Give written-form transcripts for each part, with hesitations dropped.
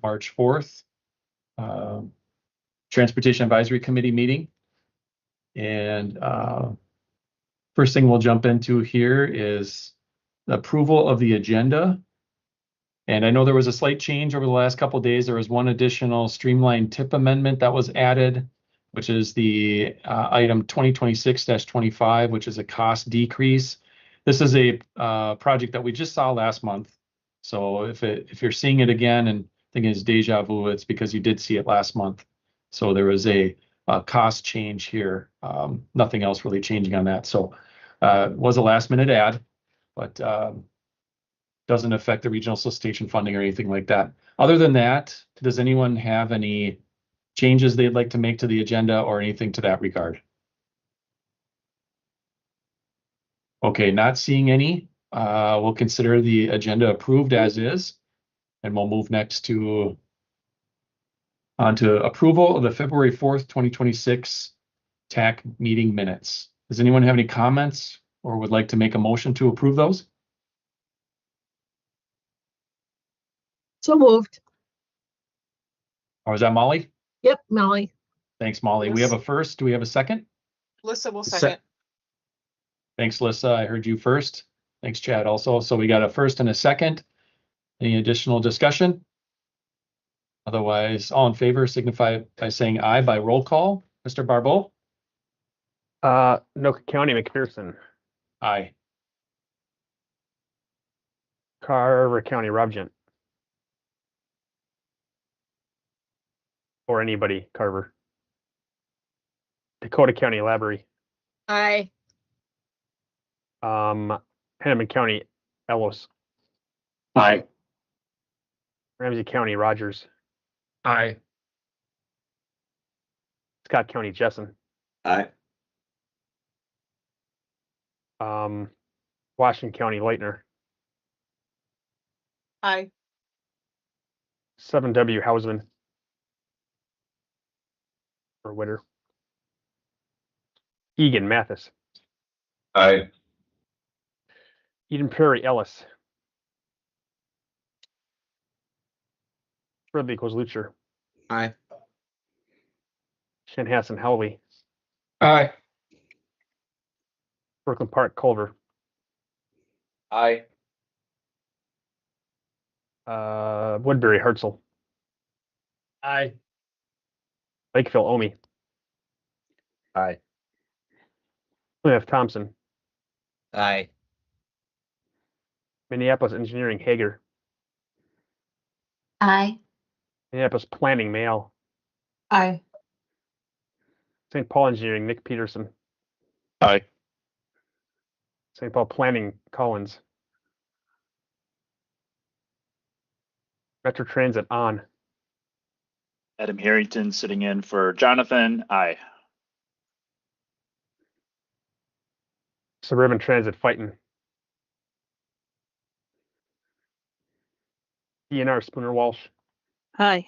March 4th, Transportation Advisory Committee meeting. And first thing we'll jump into here is the approval of the agenda. And I know there was a slight change over the last couple of days. There was one additional streamlined tip amendment that was added, which is the item 2026-25, which is a cost decrease. This is a project that we just saw last month. So if you're seeing it again and thinking it's deja vu, it's because you did see it last month. So there was a cost change here. Nothing else really changing on that. So it was a last minute add, but doesn't affect the regional solicitation funding or anything like that. Other than that, does anyone have any changes they'd like to make to the agenda or anything to that regard? Okay, not seeing any. We'll consider the agenda approved as is, and we'll move next to onto approval of the February 4th, 2026 TAC meeting minutes. Does anyone have any comments or would like to make a motion to approve those? So moved. Or is that Molly? Yep, Molly. Thanks, Molly. We have a first. Do we have a second? Lissa will second. Thanks, Lissa. I heard you first. Thanks, Chad, also. So we got a first and a second. Any additional discussion? Otherwise, all in favor signify by saying aye by roll call. Mr. Barbeau? Anoka County, McPherson. Aye. Carver County, Robgent. Or anybody, Carver. Dakota County, Laborie. Aye. Hennepin County, Ellis. Aye. Ramsey County, Rogers. Aye. Scott County, Jessen. Aye. Washington County, Leitner. Aye. 7W, Hausman. Or Witter. Egan, Mathis. Aye. Eden Prairie, Ellis. Ridley, Kozlucher. Aye. Chanhassen, Howley. Aye. Brooklyn Park, Culver. Aye. Woodbury, Hartzell. Aye. Lakeville, Omi. Aye. Plymouth, Thompson. Aye. Minneapolis Engineering, Hager. Aye. Minneapolis Planning, Mayall. Aye. St. Paul Engineering, Nick Peterson. Aye. St. Paul Planning, Collins. Metro Transit, On. Adam Harrington sitting in for Jonathan. Aye. Suburban Transit, Fighton. DNR, Spooner Walsh. Aye.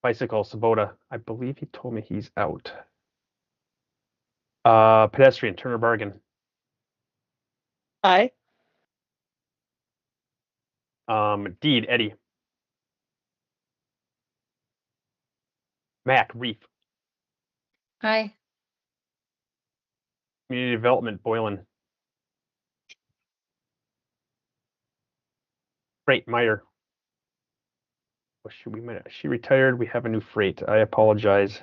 Bicycle, Sabota. I believe he told me he's out. Pedestrian, Turner Bargain. Aye. Deed, Eddie. Mac, Reef. Aye. Community Development, Boylan. Freight, Meyer. She retired. We have a new freight. I apologize.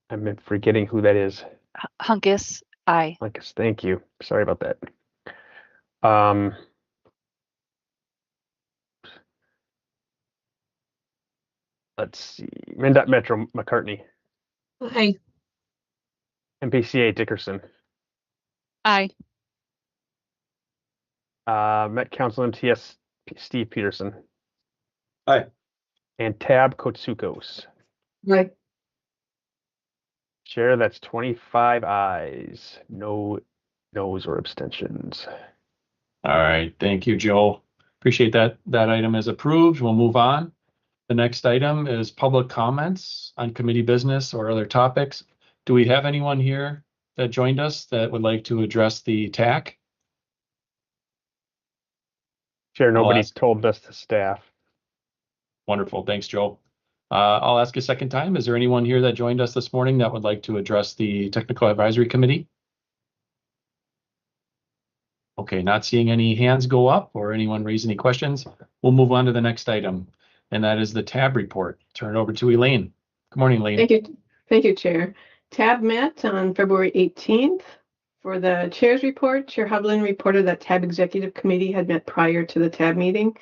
I'm forgetting who that is. Hunkus. Aye. Lucas, thank you. Sorry about that. Let's see. MnDOT Metro, McCartney. Aye. MPCA, Dickerson. Aye. Met Council MTS, Steve Peterson. Aye. And Tab Kotsukos. Aye. Chair, that's 25 ayes. No noes or abstentions. All right. Thank you, Joe. Appreciate that. That item is approved. We'll move on. The next item is public comments on committee business or other topics. Do we have anyone here that joined us that would like to address the TAC? Chair, nobody ask- told this to staff. Wonderful. Thanks, Joe. I'll ask a second time. Is there anyone here that joined us this morning that would like to address the Technical Advisory Committee? Okay, not seeing any hands go up or anyone raise any questions. We'll move on to the next item, and that is the TAB report. Turn it over to Elaine. Good morning, Elaine. Thank you. Thank you, Chair. TAB met on February 18th. For the Chair's report, Chair Hovland reported that TAB Executive Committee had met prior to the TAB meeting.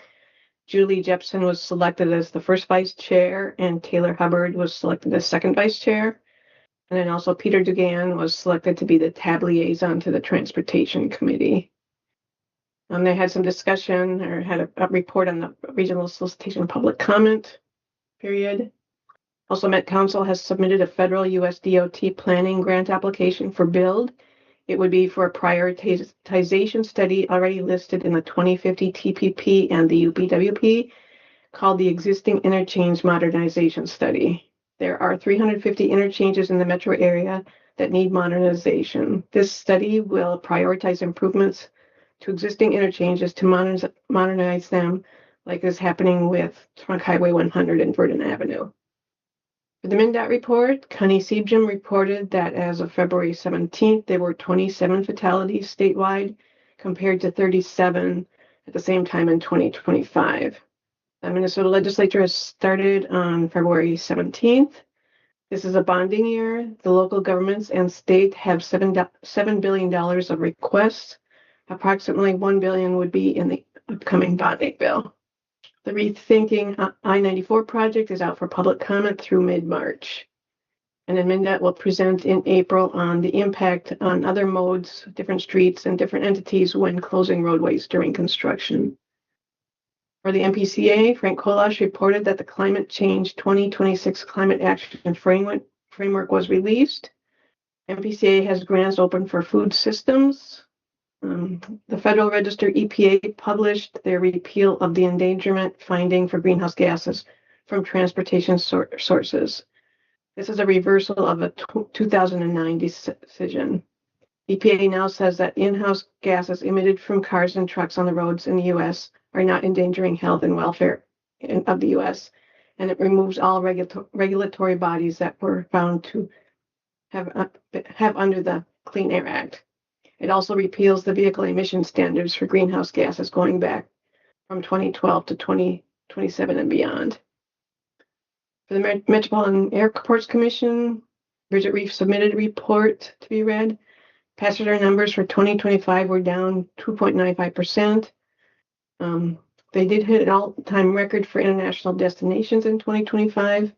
Julie Jepson was selected as the first vice chair, and Taylor Hubbard was selected as second vice chair. And then also Peter Dugan was selected to be the TAB liaison to the Transportation Committee. They had some discussion or had a report on the regional solicitation public comment period. Also, Met Council has submitted a federal US DOT planning grant application for build. It would be for a prioritization study already listed in the 2050 TPP and the UPWP called the Existing Interchange Modernization Study. There are 350 interchanges in the metro area that need modernization. This study will prioritize improvements to existing interchanges to modernize them, like is happening with Trunk Highway 100 and Verdon Avenue. For the MnDOT report, Connie Seabjim reported that as of February 17th, there were 27 fatalities statewide compared to 37 at the same time in 2025. The Minnesota legislature has started on February 17th. This is a bonding year. The local governments and state have $7 billion of requests. Approximately $1 billion would be in the upcoming bonding bill. The Rethinking I-94 project is out for public comment through mid-March. And then MnDOT will present in April on the impact on other modes, different streets, and different entities when closing roadways during construction. For the MPCA, Frank Kolash reported that the Climate Change 2026 Climate Action Framework was released. MPCA has grants open for food systems. The Federal Register EPA published their repeal of the endangerment finding for greenhouse gases from transportation sources. This is a reversal of a 2009 decision. EPA now says that in-house gases emitted from cars and trucks on the roads in the U.S. are not endangering health and welfare of the U.S., and it removes all regulatory bodies that were found to have under the Clean Air Act. It also repeals the vehicle emission standards for greenhouse gases going back from 2012 to 2027 and beyond. For the Metropolitan Airports Commission, Bridget Reef submitted a report to be read. Passenger numbers for 2025 were down 2.95%. They did hit an all-time record for international destinations in 2025.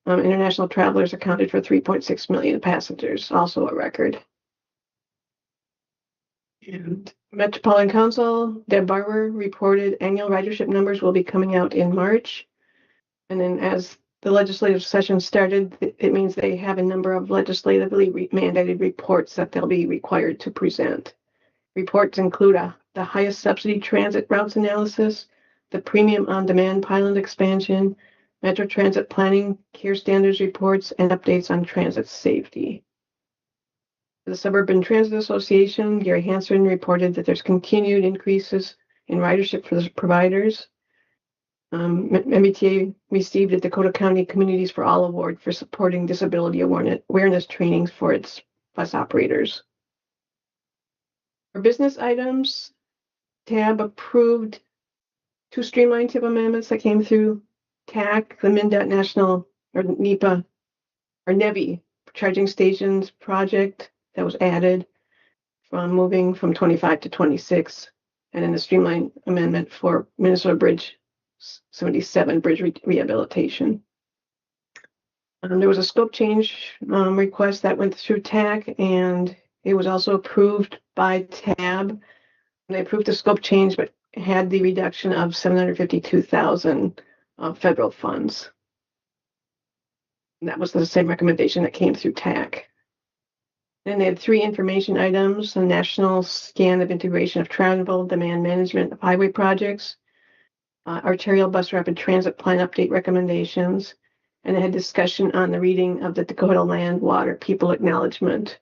International travelers accounted for 3.6 million passengers, also a record. And Metropolitan Council, Deb Barber reported annual ridership numbers will be coming out in March. And then as the legislative session started, it means they have a number of legislatively mandated reports that they'll be required to present. Reports include the highest subsidy transit routes analysis, the premium on-demand pilot expansion, Metro Transit planning, care standards reports, and updates on transit safety. The Suburban Transit Association, Gary Hansen reported that there's continued increases in ridership for the providers. MBTA received a Dakota County Communities for All Award for supporting disability awareness trainings for its bus operators. For business items, TAB approved 2 streamlined tip amendments that came through TAC, the MnDOT National or NEPA or NEVI charging stations project that was added from moving from 25 to 26, and then the streamlined amendment for Minnesota Bridge 77 bridge rehabilitation. There was a scope change request that went through TAC, and it was also approved by TAB. They approved the scope change, but had the reduction of $752,000 of federal funds. And that was the same recommendation that came through TAC. Then they had 3 information items: a national scan of integration of travel demand management of highway projects, arterial bus rapid transit plan update recommendations, and they had discussion on the reading of the Dakota Land, Water, People Acknowledgment.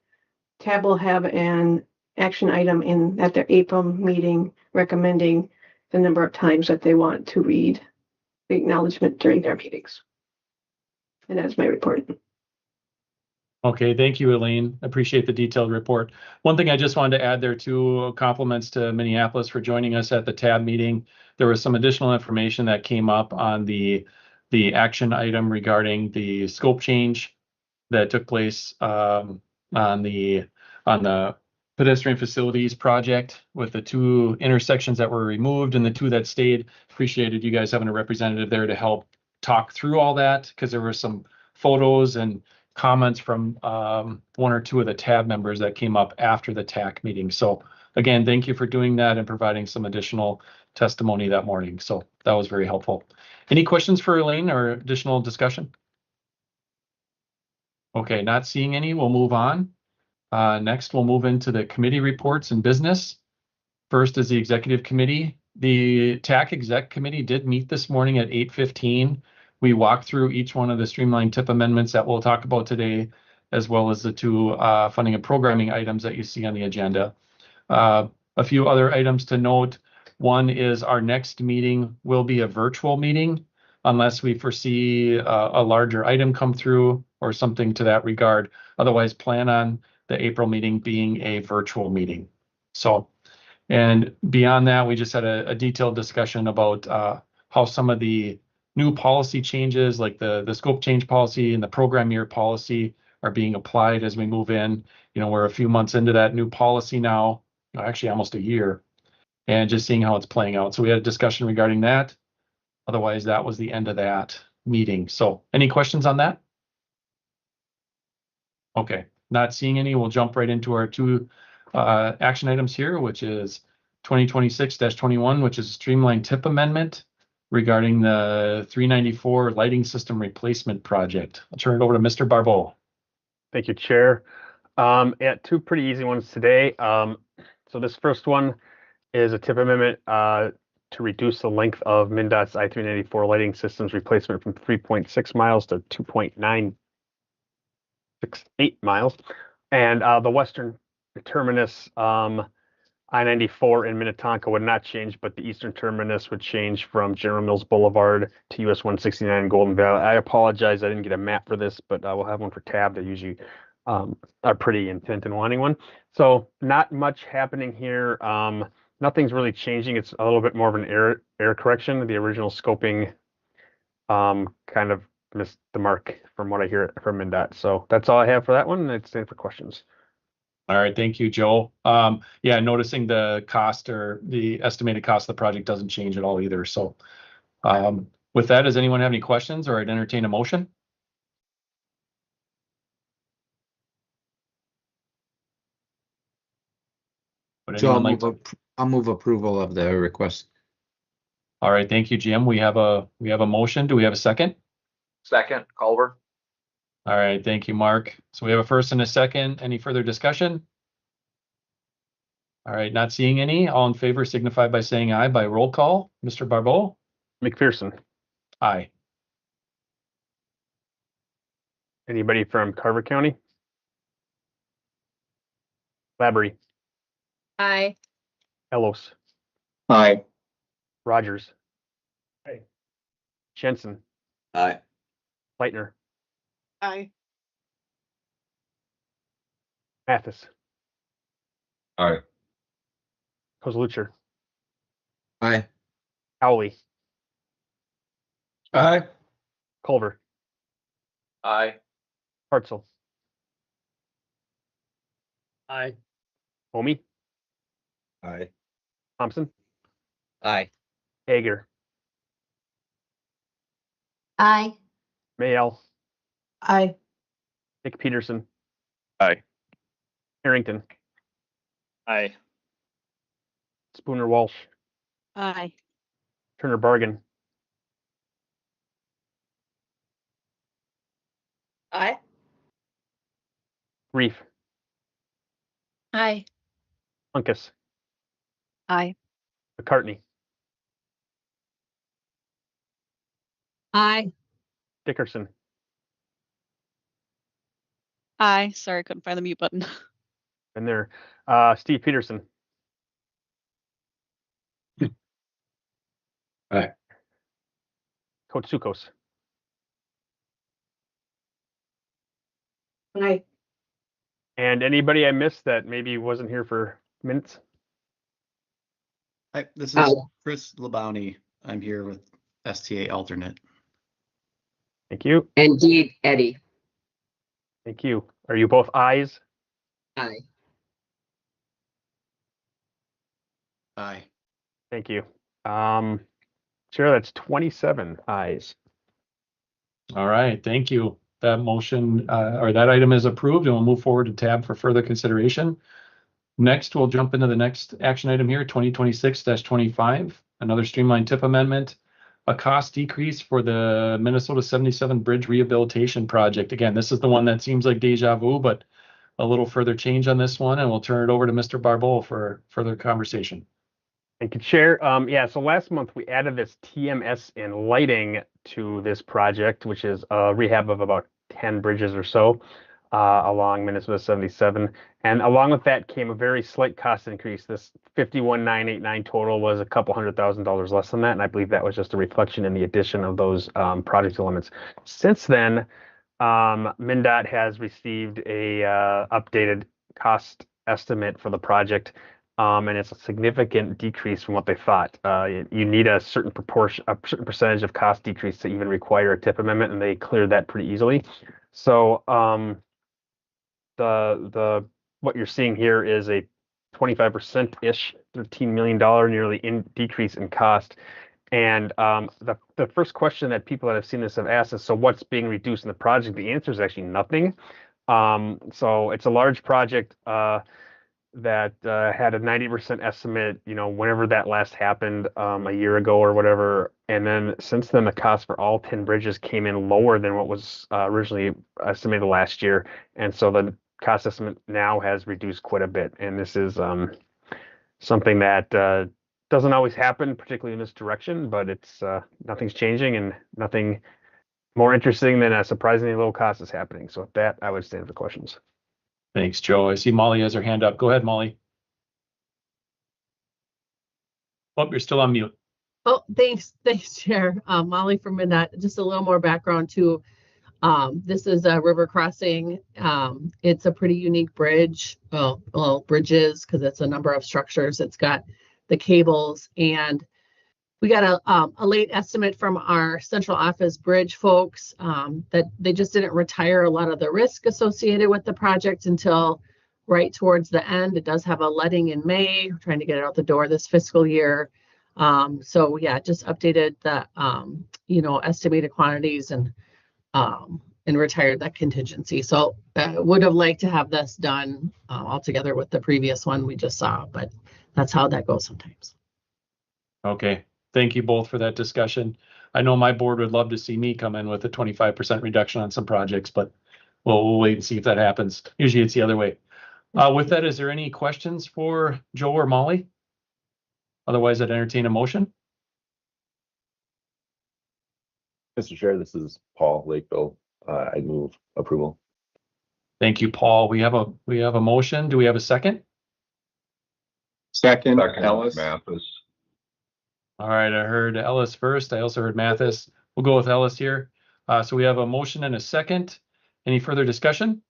TAB will have an action item at their April meeting recommending the number of times that they want to read the acknowledgement during their meetings. And that's my report. Okay, thank you, Elaine. Appreciate the detailed report. One thing I just wanted to add there too, compliments to Minneapolis for joining us at the TAB meeting. There was some additional information that came up on the action item regarding the scope change that took place on the pedestrian facilities project with the 2 intersections that were removed and the 2 that stayed. Appreciated you guys having a representative there to help talk through all that, because there were some photos and comments from 1 or 2 of the TAB members that came up after the TAC meeting. So again, thank you for doing that and providing some additional testimony that morning. So that was very helpful. Any questions for Elaine or additional discussion? Okay, not seeing any, we'll move on. Next, we'll move into the committee reports and business. First is the executive committee. The TAC exec committee did meet this morning at 8:15. We walked through each one of the streamlined tip amendments that we'll talk about today, as well as the 2 funding and programming items that you see on the agenda. A few other items to note. One is our next meeting will be a virtual meeting unless we foresee a larger item come through or something to that regard. Otherwise, plan on the April meeting being a virtual meeting. So, and beyond that, we just had a detailed discussion about how some of the new policy changes, like the scope change policy and the program year policy, are being applied as we move in. You know, we're a few months into that new policy now, actually almost a year, and just seeing how it's playing out. So we had a discussion regarding that. Otherwise, that was the end of that meeting. So any questions on that? Okay, not seeing any, we'll jump right into our 2 action items here, which is 2026-21, which is a streamlined tip amendment regarding the 394 lighting system replacement project. I'll turn it over to Mr. Barbeau. Thank you, Chair. Yeah, 2 pretty easy ones today. So this first one is a tip amendment to reduce the length of MnDOT's I-394 lighting systems replacement from 3.6 miles to 2.968 miles. And the western terminus I-94 in Minnetonka would not change, but the eastern terminus would change from General Mills Boulevard to US 169 Golden Valley. I apologize, I didn't get a map for this, but I will have one for TAB. They usually are pretty intent in wanting one. So not much happening here. Nothing's really changing. It's a little bit more of an error correction. The original scoping kind of missed the mark from what I hear from MnDOT. So that's all I have for that one, and I'd stand for questions. All right, thank you, Joe. Yeah, noticing the cost or the estimated cost of the project doesn't change at all either. So with that, does anyone have any questions, or I'd entertain a motion? Would So anyone like to? I'll move approval of the request. All right, thank you, Jim. We have a motion. Do we have a second? Second, Culver. All right, thank you, Mark. So we have a first and a second. Any further discussion? All right, not seeing any. All in favor signify by saying aye by roll call. Mr. Barbeau? McPherson. Aye. Anybody from Carver County? Labrie. Aye. Ellos. Aye. Rogers. Aye. Jensen. Aye. Leitner. Aye. Mathis. Aye. Kozlucher. Aye. Howley. Aye. Culver. Aye. Hartzell. Aye. Homey. Aye. Thompson. Aye. Hager. Aye. Mayell. Aye. Nick Peterson. Aye. Harrington. Aye. Spooner Walsh. Aye. Turner Bargan. Aye. Reef. Aye. Uncas. Aye. McCartney. Aye. Dickerson. Aye. Sorry, I couldn't find the mute button. And there. Steve Peterson. Aye. Kotsukos. Aye. And anybody I missed that maybe wasn't here for minutes? Hi, this Aye. is Chris Labounty. I'm here with STA alternate. Thank you. Indeed, Eddie. Thank you. Are you both ayes? Aye. Aye. Thank you. Chair, that's 27 ayes. All right, thank you. That motion or that item is approved, and we'll move forward to tab for further consideration. Next, we'll jump into the next action item here, 2026-25, another streamlined tip amendment, a cost decrease for the Minnesota 77 Bridge Rehabilitation Project. Again, this is the one that seems like deja vu, but a little further change on this one, and we'll turn it over to Mr. Barbeau for further conversation. Thank you, Chair. Yeah, so last month we added this TMS and lighting to this project, which is a rehab of about 10 bridges or so along Minnesota 77. And along with that came a very slight cost increase. This 51,989 total was a couple $100,000 less than that. And I believe that was just a reflection in the addition of those project elements. Since then, MnDOT has received a updated cost estimate for the project. And it's a significant decrease from what they thought. You need a certain proportion, a certain percentage of cost decrease to even require a tip amendment, and they cleared that pretty easily. So the what you're seeing here is a 25%-ish, $13 million nearly decrease in cost. And the first question that people that have seen this have asked is, so what's being reduced in the project? The answer is actually nothing. So it's a large project that had a 90% estimate, whenever that last happened, a year ago or whatever. And then since then, the cost for all 10 bridges came in lower than what was originally estimated last year. And so the cost estimate now has reduced quite a bit. And this is something that doesn't always happen, particularly in this direction, but it's nothing's changing and nothing more interesting than a surprisingly low cost is happening. So with that, I would stand for questions. Thanks, Joe. I see Molly has her hand up. Go ahead, Molly. Oh, you're still on mute. Oh, thanks, Chair. Molly from MnDOT. Just a little more background too. This is a river crossing. It's a pretty unique bridge. Well, bridges, because it's a number of structures. It's got the cables, and we got a late estimate from our central office bridge folks that they just didn't retire a lot of the risk associated with the project until right towards the end. It does have a letting in May. We're trying to get it out the door this fiscal year. So yeah, just updated the estimated quantities and retired that contingency. So would have liked to have this done all together with the previous one we just saw, but that's how that goes sometimes. Okay. Thank you both for that discussion. I know my board would love to see me come in with a 25% reduction on some projects, but we'll wait and see if that happens. Usually it's the other way. With that, is there any questions for Joe or Molly? Otherwise, I'd entertain a motion. Mr. Chair, this is Paul Lakeville. I move approval. Thank you, Paul. We have a motion. Do we have a second? Second, Ellis. Mathis. All right, I heard Ellis first. I also heard Mathis. We'll go with Ellis here. So we have a motion and a second. Any further discussion?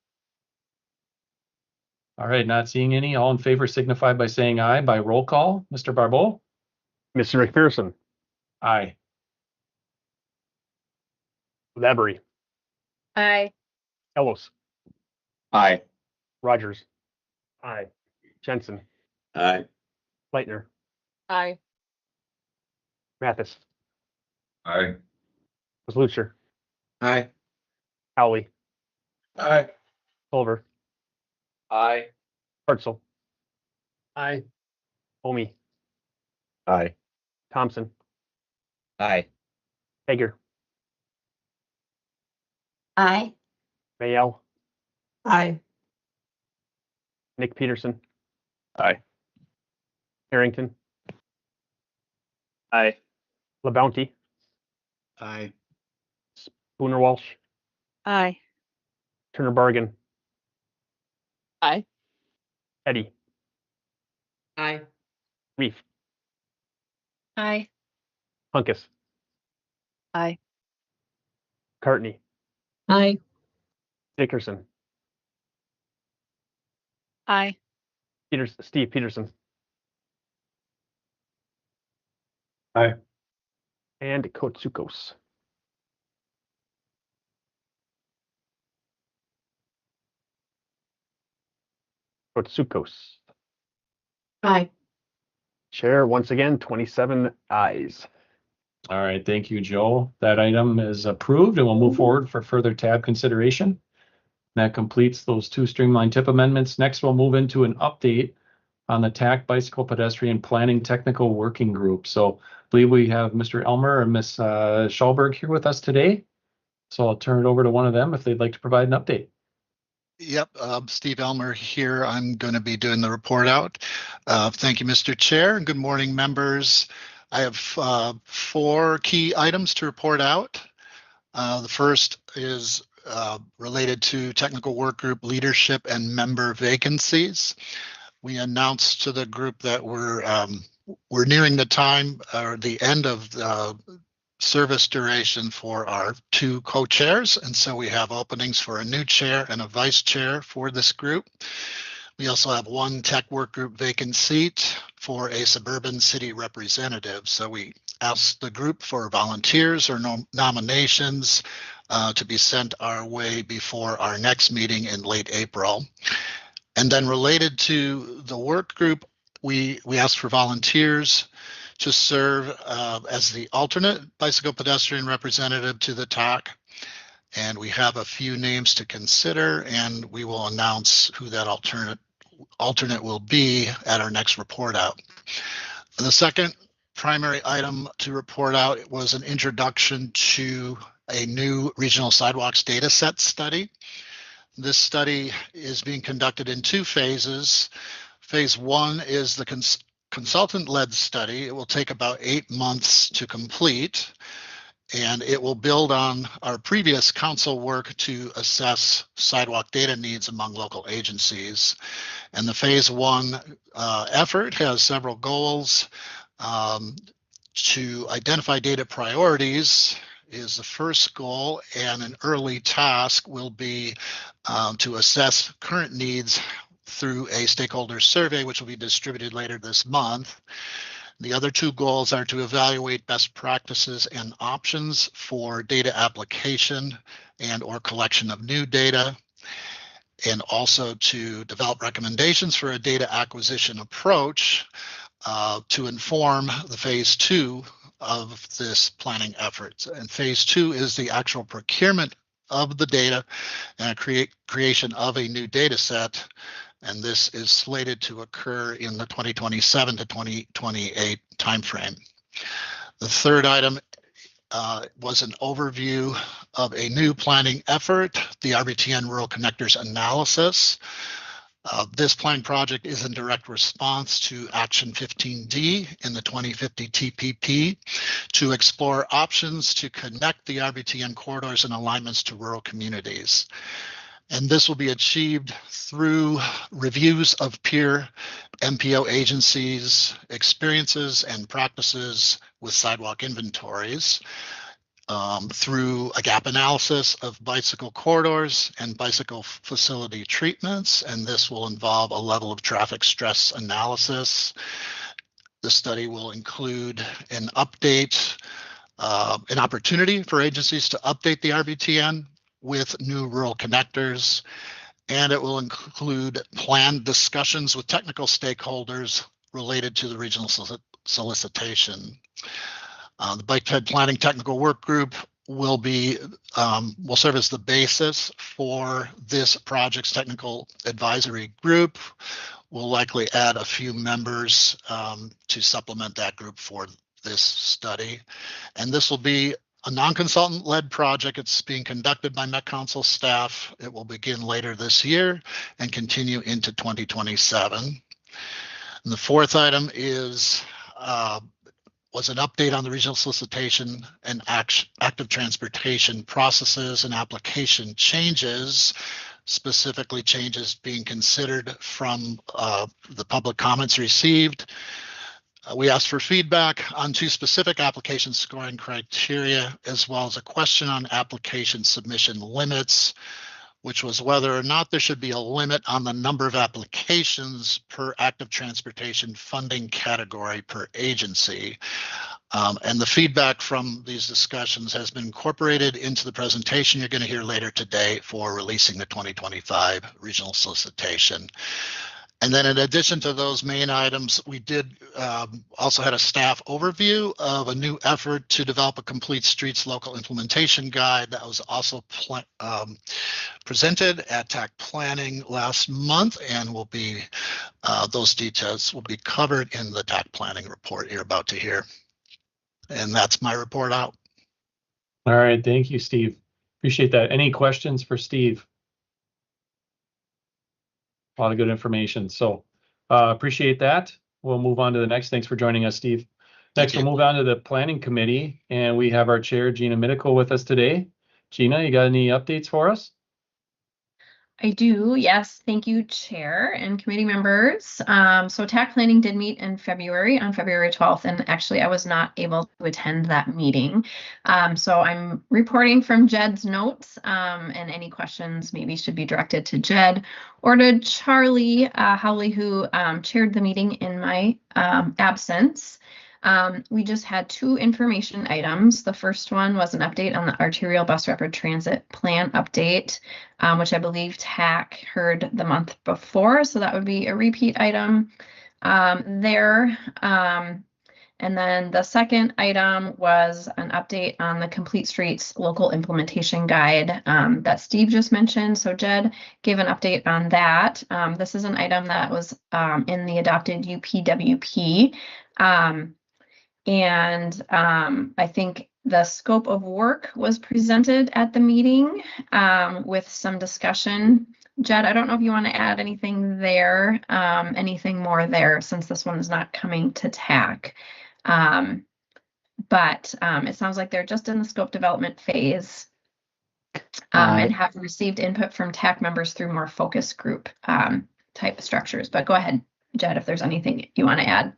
All right, not seeing any. All in favor signify by saying aye by roll call. Mr. Barbeau? Mr. McPherson. Aye. Lavery. Aye. Ellis. Aye. Rogers. Aye. Jensen. Aye. Leitner. Aye. Mathis. Aye. Lucher. Aye. Howley. Aye. Culver. Aye. Hartzell. Aye. Homey. Aye. Thompson. Aye. Hager. Aye. Mayel. Aye. Nick Peterson. Aye. Harrington. Aye. LaBounty. Aye. Spooner Walsh. Aye. Turner Bargan. Aye. Eddie. Aye. Reef. Aye. Hunkus, Aye. Cartney, Aye. Dickerson, Aye. Steve Peterson. Aye. And Kotsukos. Kotsukos. Aye. Chair, once again, 27 ayes. All right, thank you, Joe. That item is approved and we'll move forward for further tab consideration. That completes those two streamlined tip amendments. Next, we'll move into an update on the TAC Bicycle Pedestrian Planning Technical Working Group. So I believe we have Mr. Elmer and Ms. Schallberg here with us today. So I'll turn it over to one of them if they'd like to provide an update. Yep, Steve Elmer here. I'm going to be doing the report out. Thank you, Mr. Chair, and good morning, members. I have 4 key items to report out. The first is related to technical work group leadership and member vacancies. We announced to the group that we're nearing the time or the end of the service duration for our 2 co-chairs, and so we have openings for a new chair and a vice chair for this group. We also have 1 tech work group vacant seat for a suburban city representative. So we asked the group for volunteers or nominations to be sent our way before our next meeting in late April. And then related to the work group, we asked for volunteers to serve as the alternate bicycle pedestrian representative to the TAC. And we have a few names to consider, and we will announce who that alternate will be at our next report out. The second primary item to report out was an introduction to a new regional sidewalks data set study. This study is being conducted in 2 phases. Phase 1 is the consultant-led study. It will take about 8 months to complete, and it will build on our previous council work to assess sidewalk data needs among local agencies. And the phase 1 effort has several goals. To identify data priorities is the first goal, and an early task will be to assess current needs through a stakeholder survey, which will be distributed later this month. The other 2 goals are to evaluate best practices and options for data application and or collection of new data, and also to develop recommendations for a data acquisition approach to inform the phase 2 of this planning effort. And phase 2 is the actual procurement of the data and creation of a new data set. And this is slated to occur in the 2027 to 2028 timeframe. The third item was an overview of a new planning effort, the RBTN Rural Connectors Analysis. This planning project is in direct response to Action 15D in the 2050 TPP to explore options to connect the RBTN corridors and alignments to rural communities. And this will be achieved through reviews of peer MPO agencies' experiences and practices with sidewalk inventories, through a gap analysis of bicycle corridors and bicycle facility treatments, and this will involve a level of traffic stress analysis. The study will include an update, an opportunity for agencies to update the RBTN with new rural connectors, and it will include planned discussions with technical stakeholders related to the regional solicitation. The Bike Ped Planning Technical Work Group will serve as the basis for this project's technical advisory group. We'll likely add a few members to supplement that group for this study. And this will be a non-consultant led project. It's being conducted by Met Council staff. It will begin later this year and continue into 2027. And the fourth item was an update on the regional solicitation and active transportation processes and application changes, specifically changes being considered from the public comments received. We asked for feedback on 2 specific application scoring criteria, as well as a question on application submission limits, which was whether or not there should be a limit on the number of applications per active transportation funding category per agency. And the feedback from these discussions has been incorporated into the presentation you're going to hear later today for releasing the 2025 regional solicitation. And then in addition to those main items, we did also had a staff overview of a new effort to develop a complete streets local implementation guide that was also presented at TAC Planning last month, and will be those details will be covered in the TAC Planning report you're about to hear. And that's my report out. All right, thank you, Steve. Appreciate that. Any questions for Steve? A lot of good information. So appreciate that. We'll move on to the next. Thanks for joining us, Steve. Next, we'll move on to the planning committee, and we have our chair, Gina Middleco, with us today. Gina, you got any updates for us? I do, yes. Thank you, Chair and committee members. So TAC Planning did meet in February, on February 12th, and actually I was not able to attend that meeting. So I'm reporting from Jed's notes, and any questions maybe should be directed to Jed or to Charlie Howley, who chaired the meeting in my absence. We just had 2 information items. The first one was an update on the arterial bus rapid transit plan update, which I believe TAC heard the month before. So that would be a repeat item there. And then the second item was an update on the Complete Streets local implementation guide that Steve just mentioned. So Jed gave an update on that. This is an item that was in the adopted UPWP. And I think the scope of work was presented at the meeting with some discussion. Jed, I don't know if you want to add anything there, anything more there, since this one is not coming to TAC. But it sounds like they're just in the scope development phase and have received input from TAC members through more focus group type structures. But go ahead, Jed, if there's anything you want to add.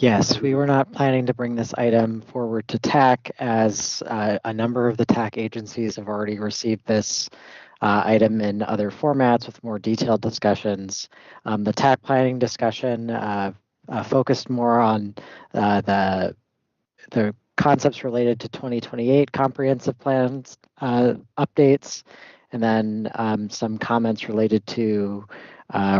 Yes, we were not planning to bring this item forward to TAC, as a number of the TAC agencies have already received this item in other formats with more detailed discussions. The TAC planning discussion focused more on the concepts related to 2028 comprehensive plans updates, and then some comments related to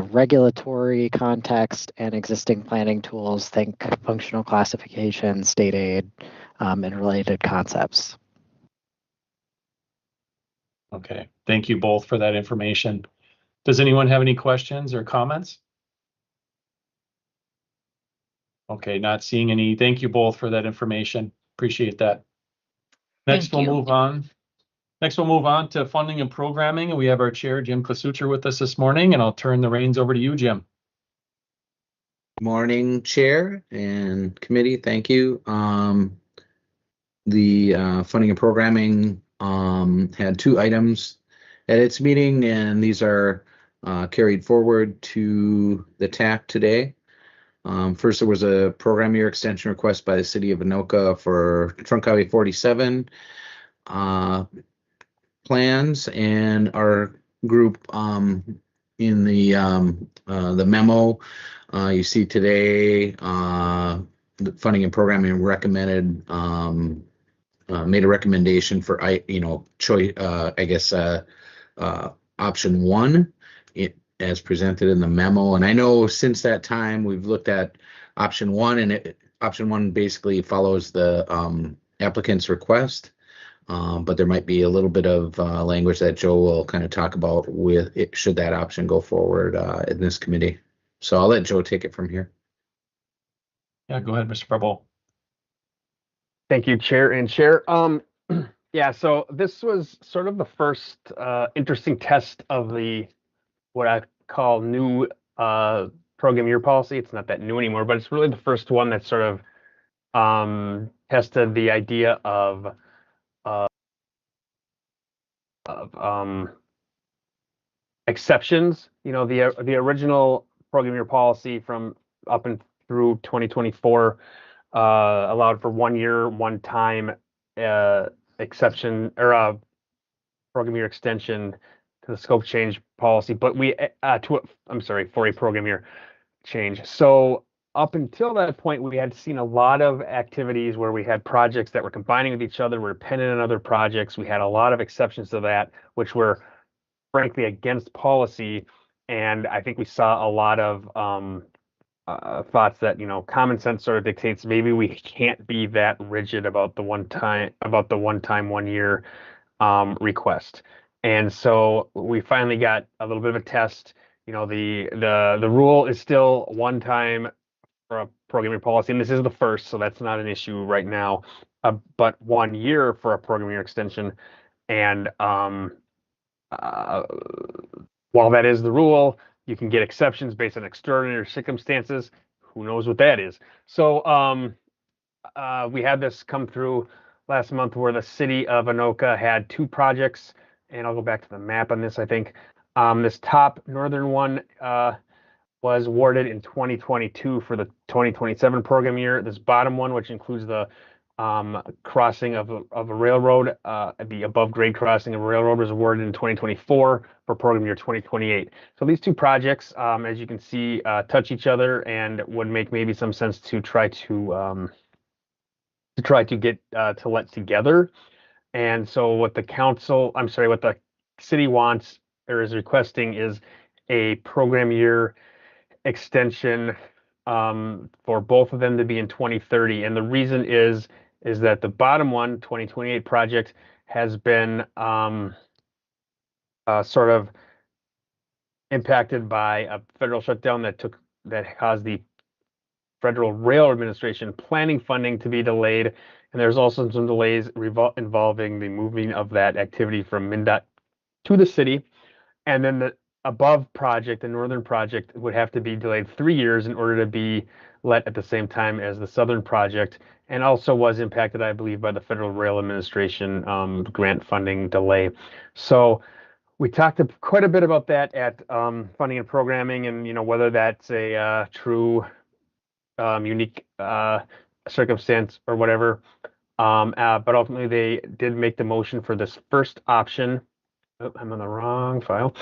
regulatory context and existing planning tools, think functional classification, state aid, and related concepts. Okay, thank you both for that information. Does anyone have any questions or comments? Okay, not seeing any. Thank you both for that information. Appreciate that. Next, we'll move on. Next, we'll move on to funding and programming. We have our chair, Jim Klasucher, with us this morning, and I'll turn the reins over to you, Jim. Good morning, Chair and committee. Thank you. The funding and programming had 2 items at its meeting, and these are carried forward to the TAC today. First, there was a program year extension request by the city of Anoka for Trunk Highway 47 plans, and our group in the memo you see today, the funding and programming recommended made a recommendation for choice option 1 as presented in the memo. And I know since that time we've looked at option 1, and option 1 basically follows the applicant's request. But there might be a little bit of language that Joe will kind of talk about with it, should that option go forward in this committee. So I'll let Joe take it from here. Yeah, go ahead, Mr. Barbeau. Thank you, Chair and Chair. Yeah, so this was sort of the first interesting test of the what I call new program year policy. It's not that new anymore, but it's really the first one that sort of tested the idea of exceptions. You know, the original program year policy from up through 2024 allowed for 1 year, one time exception or program year extension to the scope change policy, but for a program year change. So up until that point, we had seen a lot of activities where we had projects that were combining with each other, were dependent on other projects. We had a lot of exceptions to that, which were frankly against policy. And I think we saw a lot of thoughts that, common sense sort of dictates maybe we can't be that rigid about the one time 1 year request. And so we finally got a little bit of a test. The rule is still one time for a program year policy, and this is the first, so that's not an issue right now. But 1 year for a program year extension, and while that is the rule, you can get exceptions based on extraordinary circumstances. Who knows what that is? So we had this come through last month where the city of Anoka had 2 projects, and I'll go back to the map on this. I think this top northern one was awarded in 2022 for the 2027 program year. This bottom one, which includes the crossing of a railroad, the above grade crossing of a railroad, was awarded in 2024 for program year 2028. So these 2 projects, as you can see, touch each other and would make maybe some sense to try to get to let together. And so what the city wants or is requesting is a program year extension for both of them to be in 2030. And the reason is that the bottom one, 2028 project, has been sort of impacted by a federal shutdown that caused the Federal Rail Administration planning funding to be delayed. And there's also some delays involving the moving of that activity from MnDOT to the city. And then the above project, the northern project, would have to be delayed 3 years in order to be let at the same time as the southern project, and also was impacted, I believe, by the Federal Rail Administration grant funding delay. So we talked quite a bit about that at funding and programming, and whether that's a true unique circumstance or whatever. But ultimately, they did make the motion for this first option. Oh, I'm on the wrong file.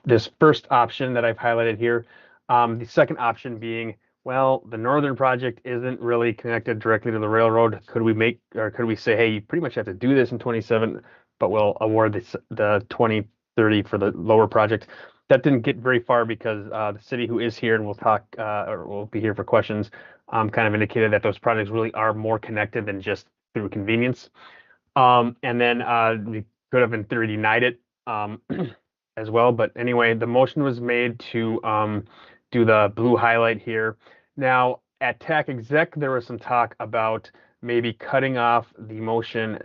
This first option that I've highlighted here. The second option being, well, the northern project isn't really connected directly to the railroad. Could we say, hey, you pretty much have to do this in 27, but we'll award the 2030 for the lower project? That didn't get very far because the city, who is here and we'll talk or will be here for questions, kind of indicated that those projects really are more connected than just through convenience. And then we could have in theory denied it as well. But anyway, the motion was made to do the blue highlight here. Now, at TAC Exec, there was some talk about maybe cutting off the motion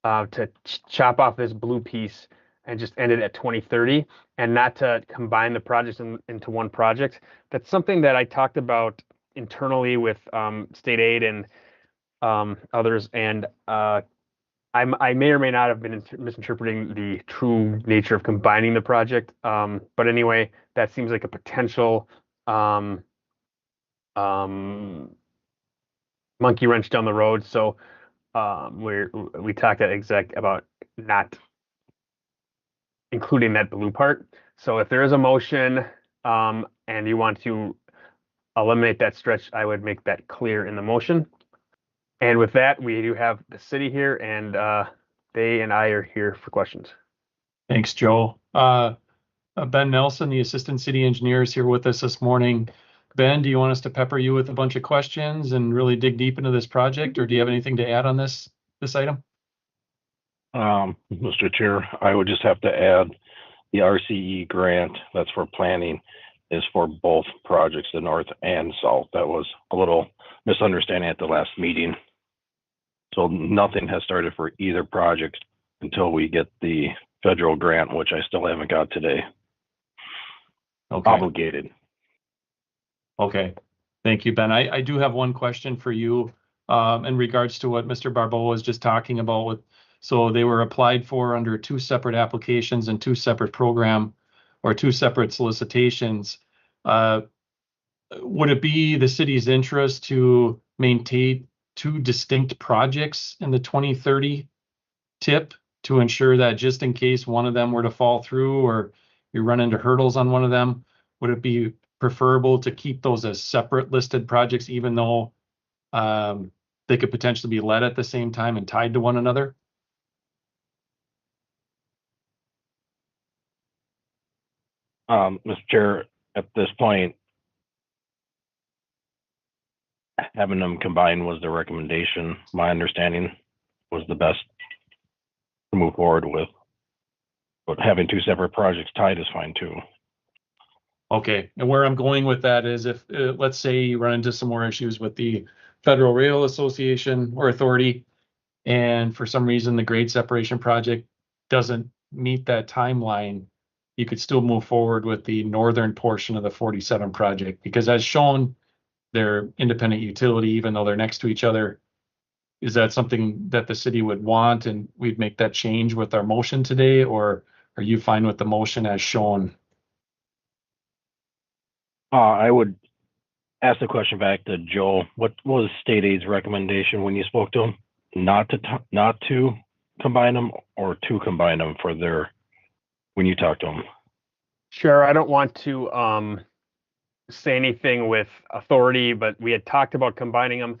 to chop off this blue piece and just end it at 2030 and not to combine the projects into one project. That's something that I talked about internally with state aid and others, and I may or may not have been misinterpreting the true nature of combining the project. But anyway, that seems like a potential monkey wrench down the road. So we talked at exec about not including that blue part. So if there is a motion and you want to eliminate that stretch, I would make that clear in the motion. And with that, we do have the city here, and they and I are here for questions. Thanks, Joe. Ben Nelson, the Assistant City Engineer, is here with us this morning. Ben, do you want us to pepper you with a bunch of questions and really dig deep into this project, or do you have anything to add on this item? Mr. Chair, I would just have to add the RCE grant that's for planning is for both projects, the north and south. That was a little misunderstanding at the last meeting. So nothing has started for either project until we get the federal grant, which I still haven't got today. Okay. Obligated. Okay. Thank you, Ben. I do have one question for you in regards to what Mr. Barbeau was just talking about. So they were applied for under 2 separate applications and 2 separate two separate solicitations. would it be the city's interest to maintain two distinct projects in the 2030 tip to ensure that just in case one of them were to fall through or you run into hurdles on one of them, would it be preferable to keep those as separate listed projects, even though they could potentially be led at the same time and tied to one another? Mr. Chair, at this point, having them combined was the recommendation. My understanding was the best to move forward with. But having two separate projects tied is fine too. Okay, and where I'm going with that is if, let's say you run into some more issues with the Federal Rail Association or Authority, and for some reason the grade separation project doesn't meet that timeline, you could still move forward with the northern portion of the 47 project, because as shown, they're independent utility, even though they're next to each other. Is that something that the city would want and we'd make that change with our motion today, or are you fine with the motion as shown? I would ask the question back to Joel. What was state aid's recommendation when you spoke to him? Not to combine them, or to combine them for their, when you talked to them? Sure, I don't want to say anything with authority, but we had talked about combining them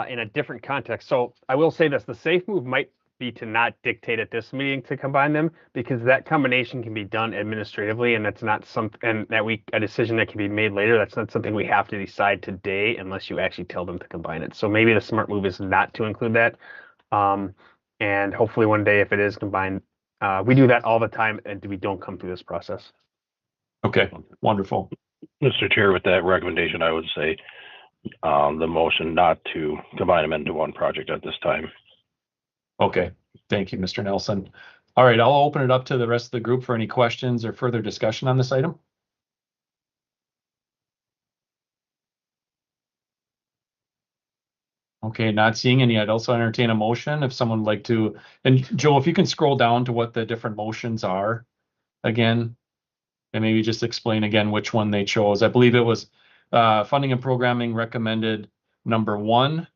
in a different context. So I will say this, the safe move might be to not dictate at this meeting to combine them, because that combination can be done administratively, and that's not something, and that a decision that can be made later. That's not something we have to decide today unless you actually tell them to combine it. So maybe the smart move is not to include that. And hopefully one day, if it is combined, we do that all the time and we don't come through this process. Okay, wonderful. Mr. Chair, with that recommendation, I would say the motion not to combine them into one project at this time. Okay, thank you, Mr. Nelson. All right, I'll open it up to the rest of the group for any questions or further discussion on this item. Okay, not seeing any. I'd also entertain a motion if someone would like to. And Joe, if you can scroll down to what the different motions are again, and maybe just explain again which one they chose. I believe it was funding and programming recommended number 1.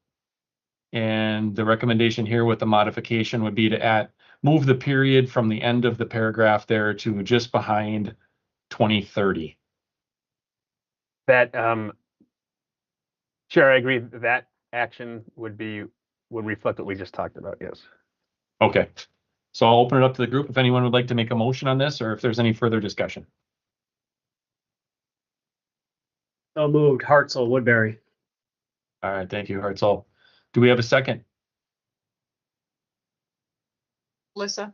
And the recommendation here with the modification would be to move the period from the end of the paragraph there to just behind 2030. That, sure, I agree. That action would reflect what we just talked about, yes. Okay, so I'll open it up to the group if anyone would like to make a motion on this, or if there's any further discussion. So moved. Hartzell, Woodbury. All right, thank you, Hartzell. Do we have a second? Alyssa.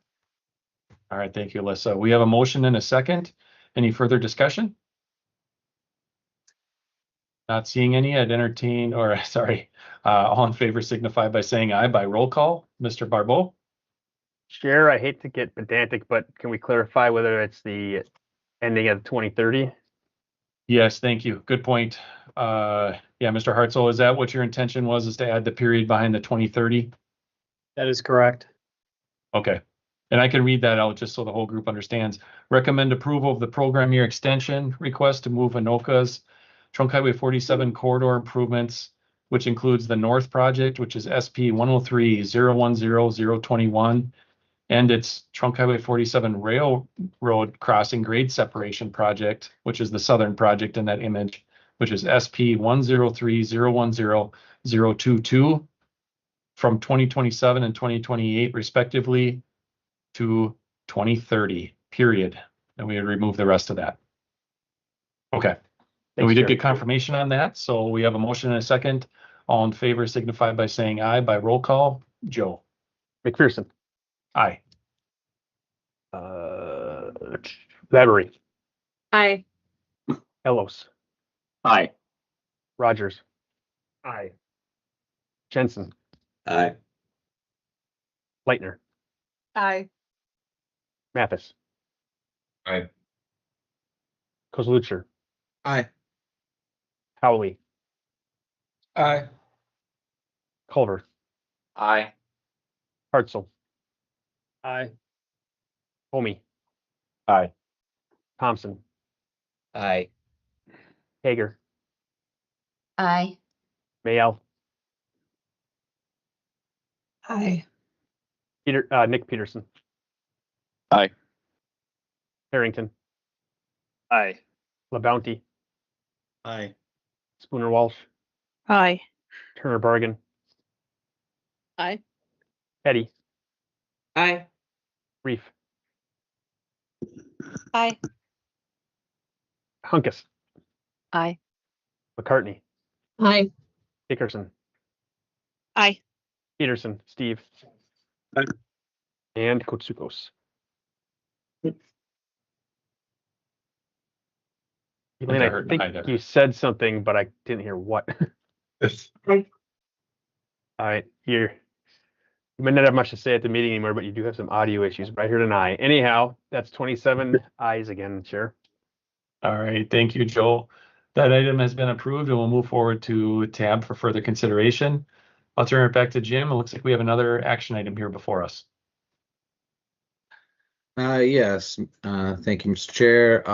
All right, thank you, Alyssa. We have a motion and a second. Any further discussion? Not seeing any. I'd entertain, or sorry, all in favor signify by saying aye by roll call. Mr. Barbeau? Sure, I hate to get pedantic, but can we clarify whether it's the ending of 2030? Yes, thank you. Good point. Yeah, Mr. Hartzell, is that what your intention was, is to add the period behind the 2030? That is correct. Okay. And I can read that out just so the whole group understands. Recommend approval of the program year extension request to move Anoka's Trunk Highway 47 corridor improvements, which includes the North Project, which is SP 103-010-021, and its Trunk Highway 47 Railroad Crossing Grade Separation Project, which is the Southern Project in that image, which is SP 103-010-022, from 2027 and 2028 respectively to 2030, period. And we would remove the rest of that. Okay. And we did get confirmation on that. So we have a motion and a second. All in favor signify by saying aye by roll call. Joe. McPherson. Aye. Battery. Aye. Ellos. Aye. Rogers. Aye. Jensen. Aye. Leitner. Aye. Mathis. Aye. Kozlutcher. Aye. Howley. Aye. Culver. Aye. Hartzell. Aye. Homey. Aye. Thompson. Aye. Hager. Aye. Mayel, Aye. Nick Peterson, Aye. Harrington, Aye. LaBounty, Aye. Spooner Walsh, Aye. Turner Bargan, Aye. Eddie, Aye. Reef, Aye. Hunkus, Aye. McCartney, Aye. Dickerson, Aye. Peterson, Steve, Aye. and Kotsukos. Elaine, I I heard think neither. you said something, but I didn't hear what. Aye. All right, you might not have much to say at the meeting anymore, but you do have some audio issues, but I heard an aye. Anyhow, that's 27 ayes again, Chair. All right, thank you, Joel. That item has been approved and we'll move forward to tab for further consideration. I'll turn it back to Jim. It looks like we have another action item here before us. Yes, thank you, Mr. Chair.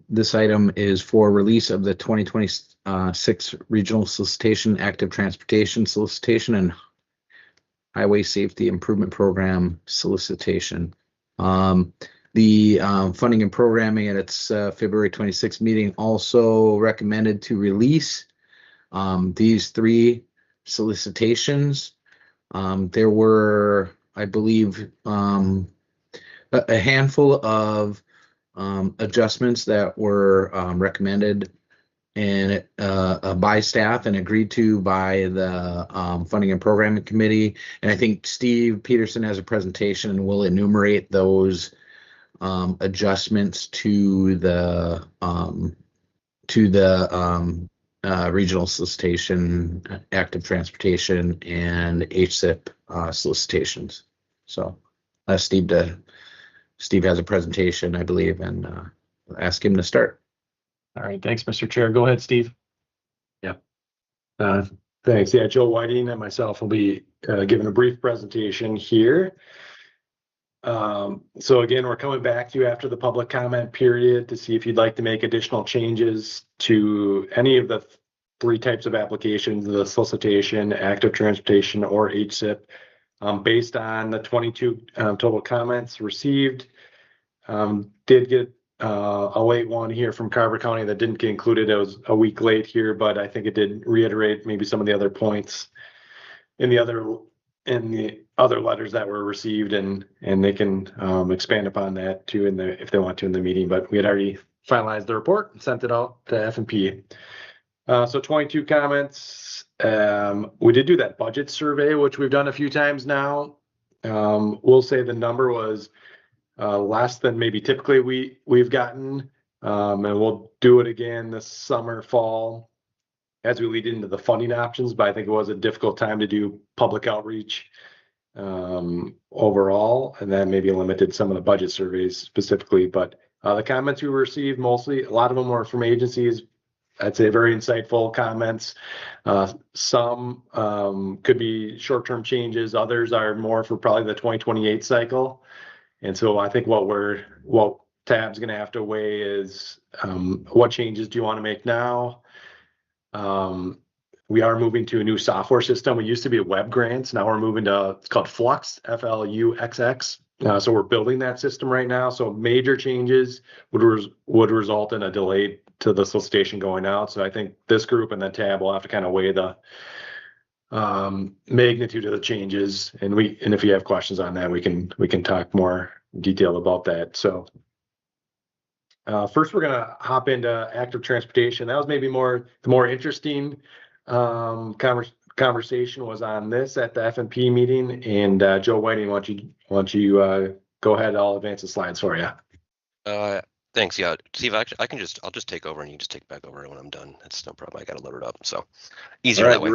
This item is for release of the 2026 Regional Solicitation, Active Transportation Solicitation, and Highway Safety Improvement Program Solicitation. The funding and programming at its February 26th meeting also recommended to release these 3 solicitations. There were, I believe, a handful of adjustments that were recommended and by staff and agreed to by the funding and programming committee. And I think Steve Peterson has a presentation and will enumerate those adjustments to the regional solicitation, active transportation, and HSIP solicitations. So Steve has a presentation, I believe, and ask him to start. All right, thanks, Mr. Chair. Go ahead, Steve. Thanks. Yeah, Joe Whiting and myself will be giving a brief presentation here. So again, we're coming back to you after the public comment period to see if you'd like to make additional changes to any of the 3 types of applications, the solicitation, active transportation, or HSIP, based on the 22 total comments received. Did get a late one here from Carver County that didn't get included. It was a week late here, but I think it did reiterate maybe some of the other points in the other letters that were received, and they can expand upon that too if they want to in the meeting. But we had already finalized the report and sent it out to F&P. So 22 comments. We did do that budget survey, which we've done a few times now. We'll say the number was less than maybe typically we've gotten, and we'll do it again this summer, fall, as we lead into the funding options. But I think it was a difficult time to do public outreach overall, and then maybe limited some of the budget surveys specifically. But the comments we received, mostly, a lot of them were from agencies. I'd say very insightful comments. Some could be short-term changes. Others are more for probably the 2028 cycle. And so I think what TAB's going to have to weigh is what changes do you want to make now? We are moving to a new software system. We used to be a web grants. Now we're moving to, it's called Flux, F-L-U-X-X. So we're building that system right now. So major changes would result in a delay to the solicitation going out. So I think this group and then TAB will have to kind of weigh the magnitude of the changes. And if you have questions on that, we can talk more detail about that. So first, we're going to hop into active transportation. That was maybe the more interesting conversation was on this at the F&P meeting. And Joe Whiting, why don't you go ahead? I'll advance the slides for you. Thanks. Yeah, Steve, I'll just take over and you just take back over when I'm done. It's no problem. I got to load it up. So easier that way.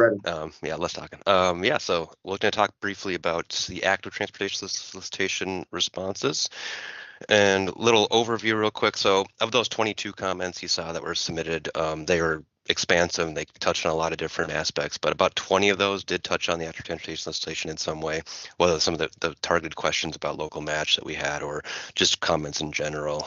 Yeah, less talking. Yeah, so we're going to talk briefly about the active transportation solicitation responses and little overview real quick. So of those 22 comments you saw that were submitted, they were expansive and they touched on a lot of different aspects, but about 20 of those did touch on the active transportation solicitation in some way, whether some of the targeted questions about local match that we had or just comments in general.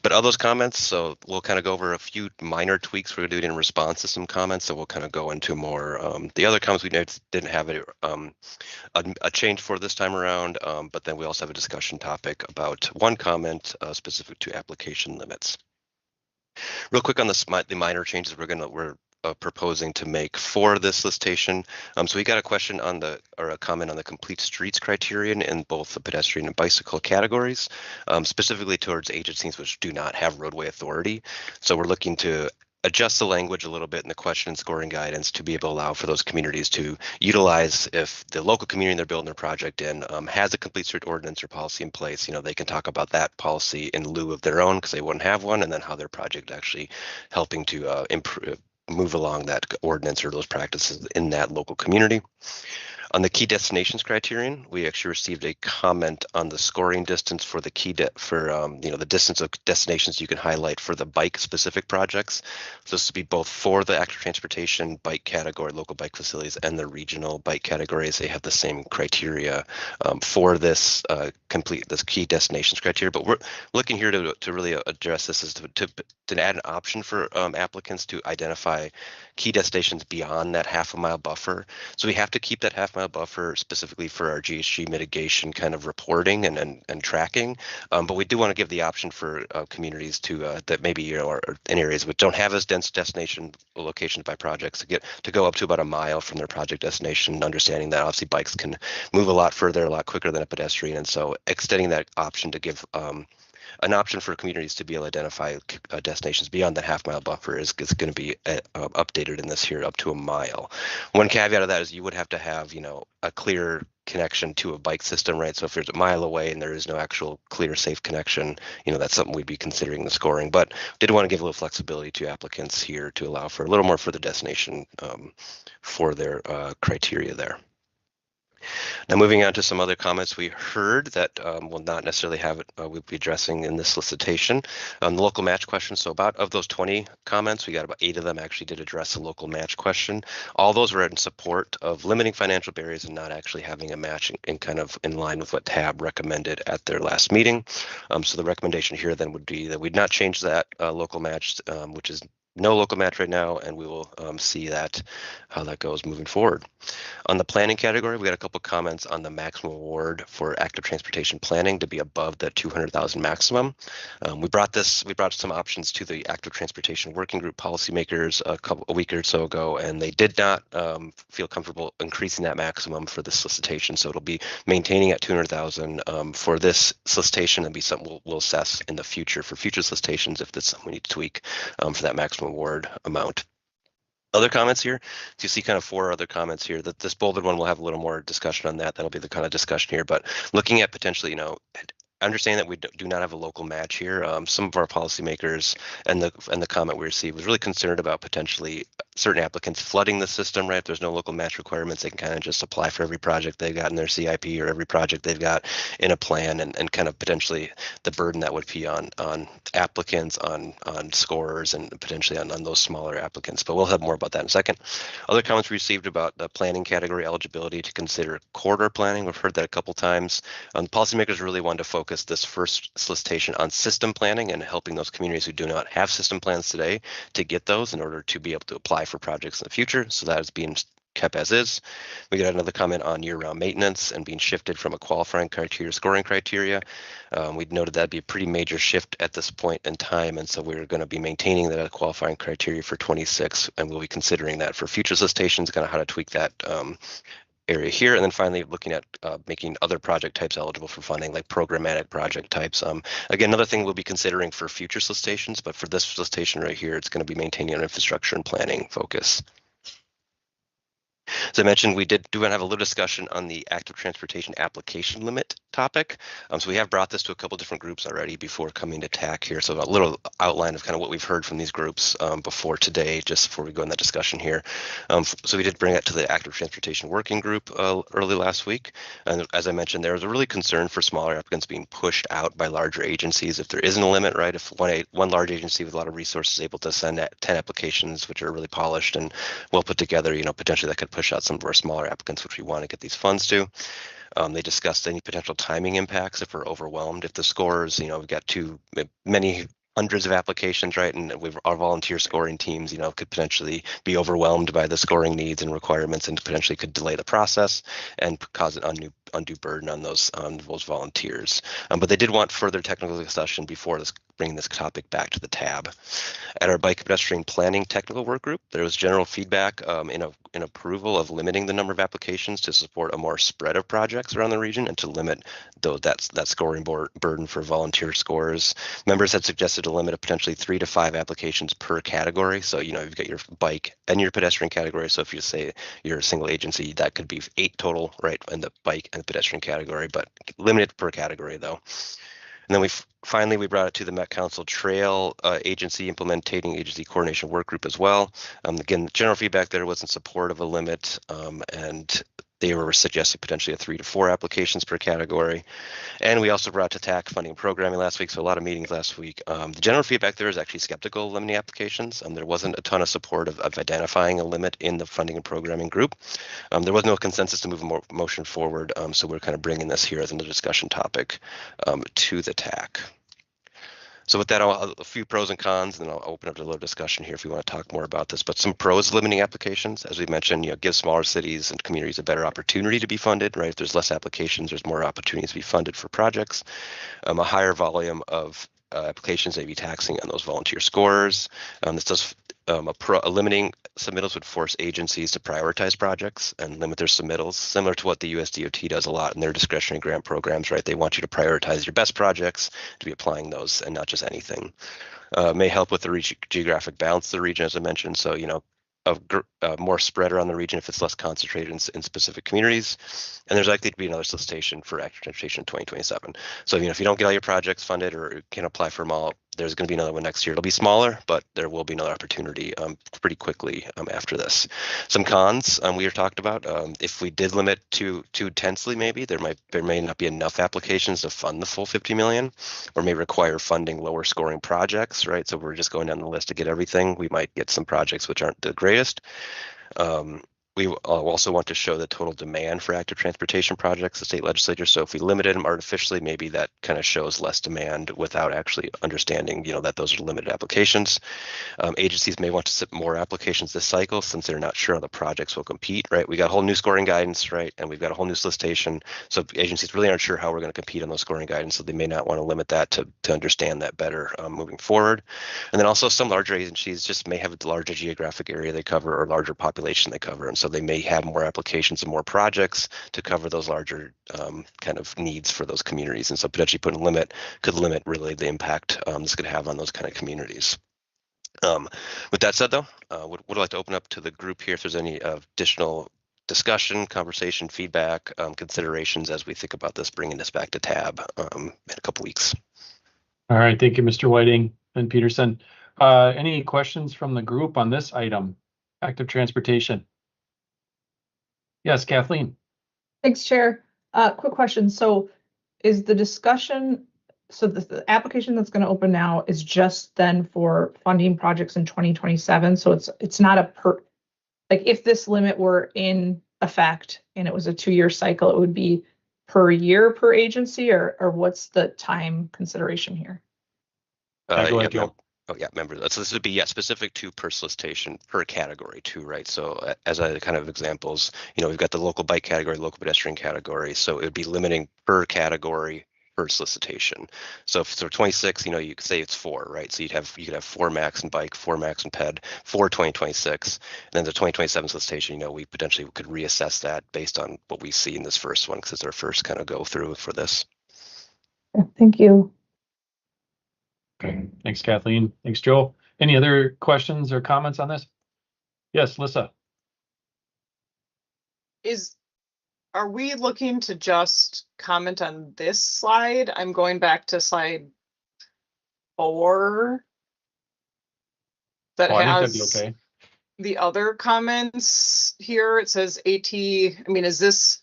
But of those comments, so we'll kind of go over a few minor tweaks we're going to do in response to some comments. So we'll kind of go into more the other comments we didn't have a change for this time around, but then we also have a discussion topic about one comment specific to application limits. Real quick on the minor changes we're proposing to make for this solicitation. So we got a question on a comment on the complete streets criterion in both the pedestrian and bicycle categories, specifically towards agencies which do not have roadway authority. So we're looking to adjust the language a little bit in the question and scoring guidance to be able to allow for those communities to utilize, if the local community they're building their project in has a complete street ordinance or policy in place, they can talk about that policy in lieu of their own because they wouldn't have one, and then how their project actually helping to move along that ordinance or those practices in that local community. On the key destinations criterion, we actually received a comment on the scoring distance for the the distance of destinations you can highlight for the bike specific projects. So this would be both for the active transportation bike category, local bike facilities, and the regional bike categories. They have the same criteria for this this key destinations criteria. But we're looking here to really address this is to add an option for applicants to identify key destinations beyond that half-a-mile buffer. So we have to keep that half-mile buffer specifically for our GHG mitigation kind of reporting and tracking. But we do want to give the option for communities to that maybe are in areas which don't have as dense destination locations by projects to go up to about a mile from their project destination, understanding that obviously bikes can move a lot further, a lot quicker than a pedestrian, and so extending that option to give an option for communities to be able to identify destinations beyond the half-mile buffer is going to be updated in this here up to a mile. One caveat of that is you would have to have, a clear connection to a bike system, right? So if there's a mile away and there is no actual clear, safe connection, that's something we'd be considering the scoring. But did want to give a little flexibility to applicants here to allow for a little more for the destination for their criteria there. Now, moving on to some other comments we heard that will not necessarily have it, we'll be addressing in this solicitation. The local match question, so of those 20 comments, we got about 8 of them actually did address the local match question. All those were in support of limiting financial barriers and not actually having a match in line with what TAB recommended at their last meeting. So the recommendation here then would be that we'd not change that local match, which is no local match right now, and we will see how that goes moving forward. On the planning category, we got a couple comments on the maximum award for active transportation planning to be above the 200,000 maximum. We brought some options to the active transportation working group policymakers a week or so ago, and they did not feel comfortable increasing that maximum for the solicitation. So it'll be maintaining at 200,000 for this solicitation, and be something we'll assess in the future for future solicitations if that's something we need to tweak for that maximum award amount. Other comments here, so you see kind of 4 other comments here. That this bolded one, we'll have a little more discussion on that. That'll be the kind of discussion here, but looking at potentially, understanding that we do not have a local match here. Some of our policymakers and the comment we received was really concerned about potentially certain applicants flooding the system, right? If there's no local match requirements, they can kind of just apply for every project they've got in their CIP or every project they've got in a plan, and kind of potentially the burden that would be on applicants, on scorers, and potentially on those smaller applicants. But we'll have more about that in a second. Other comments we received about the planning category eligibility to consider corridor planning. We've heard that a couple times. Policymakers really wanted to focus this first solicitation on system planning and helping those communities who do not have system plans today to get those in order to be able to apply for projects in the future. So that is being kept as is. We got another comment on year-round maintenance and being shifted from a qualifying criteria, scoring criteria. We noted that'd be a pretty major shift at this point in time, and so we're going to be maintaining that qualifying criteria for 26, and we'll be considering that for future solicitations, kind of how to tweak that area here. And then finally looking at making other project types eligible for funding, like programmatic project types. Again, another thing we'll be considering for future solicitations, but for this solicitation right here, it's going to be maintaining an infrastructure and planning focus. As I mentioned, we do want to have a little discussion on the active transportation application limit topic. So we have brought this to a couple different groups already before coming to TAC here. So a little outline of kind of what we've heard from these groups before today, just before we go in that discussion here. So we did bring it to the Active Transportation Working Group early last week. And as I mentioned, there was a really concern for smaller applicants being pushed out by larger agencies if there isn't a limit, right? If one large agency with a lot of resources is able to send 10 applications, which are really polished and well put together, potentially that could push out some of our smaller applicants, which we want to get these funds to. They discussed any potential timing impacts if we're overwhelmed. If the scores, we've got many hundreds of applications, right? And our volunteer scoring teams, could potentially be overwhelmed by the scoring needs and requirements, and potentially could delay the process and cause an undue burden on those volunteers. But they did want further technical discussion before bringing this topic back to the tab. At our bike and pedestrian planning technical work group, there was general feedback in approval of limiting the number of applications to support a more spread of projects around the region and to limit that scoring burden for volunteer scorers. Members had suggested to limit a potentially 3 to 5 applications per category. So, you've got your bike and your pedestrian category. So if you say you're a single agency, that could be 8 total, right, in the bike and the pedestrian category, but limited per category though. And then we brought it to the Met Council Trail Agency Implementing Agency Coordination Work Group as well. Again, the general feedback there was in support of a limit, and they were suggesting potentially a 3 to 4 applications per category. And we also brought to TAC funding and programming last week, so a lot of meetings last week. The general feedback there is actually skeptical of limiting applications. There wasn't a ton of support of identifying a limit in the funding and programming group. There was no consensus to move a motion forward, so we're kind of bringing this here as a discussion topic to the TAC. So with that, a few pros and cons, and then I'll open up to a little discussion here if you want to talk more about this. But some pros limiting applications, as we mentioned, give smaller cities and communities a better opportunity to be funded, right? If there's less applications, there's more opportunities to be funded for projects. A higher volume of applications may be taxing on those volunteer scorers. This does limiting submittals would force agencies to prioritize projects and limit their submittals, similar to what the USDOT does a lot in their discretionary grant programs, right? They want you to prioritize your best projects to be applying those and not just anything. May help with the geographic balance of the region, as I mentioned. So, more spread around the region if it's less concentrated in specific communities. And there's likely to be another solicitation for active transportation in 2027. So, if you don't get all your projects funded or can't apply for them all, there's going to be another one next year. It'll be smaller, but there will be another opportunity pretty quickly after this. Some cons we were talked about. If we did limit too intensely, maybe there may not be enough applications to fund the full 50 million, or may require funding lower scoring projects, right? So we're just going down the list to get everything. We might get some projects which aren't the greatest. We also want to show the total demand for active transportation projects, the state legislature. So if we limited them artificially, maybe that kind of shows less demand without actually understanding, that those are limited applications. Agencies may want to submit more applications this cycle since they're not sure how the projects will compete, right? We got a whole new scoring guidance, right? And we've got a whole new solicitation. So agencies really aren't sure how we're going to compete on those scoring guidance. So they may not want to limit that to understand that better moving forward. And then also some larger agencies just may have a larger geographic area they cover or larger population they cover. And so they may have more applications and more projects to cover those larger kind of needs for those communities. And so potentially putting a limit could limit really the impact this could have on those kind of communities. With that said, though, would like to open up to the group here if there's any additional discussion, conversation, feedback, considerations as we think about this, bringing this back to TAB in a couple weeks. All right, thank you, Mr. Whiting and Peterson. Any questions from the group on this item, active transportation? Yes, Kathleen. Thanks, Chair. Quick question. So is the discussion, so the application that's going to open now is just then for funding projects in 2027? So it's not like if this limit were in effect and it was a 2-year cycle, it would be per year per agency, or what's the time consideration here? Remember that. So this would be specific to per solicitation per category too, right? So as a kind of examples, we've got the local bike category, local pedestrian category. So it would be limiting per category per solicitation. So if it's 26, you could say it's 4, right? So you could have 4 max in bike, 4 max in ped, 4 2026, and then the 2027 solicitation. We potentially could reassess that based on what we see in this first one because it's our first kind of go through for this. Thank you. Okay, thanks, Kathleen. Thanks, Joe. Any other questions or comments on this? Yes, Lissa. Is are we looking to just comment on this slide? I'm going back to slide 4. That I think that'd be has okay. the other comments here. It says AT, I mean, is this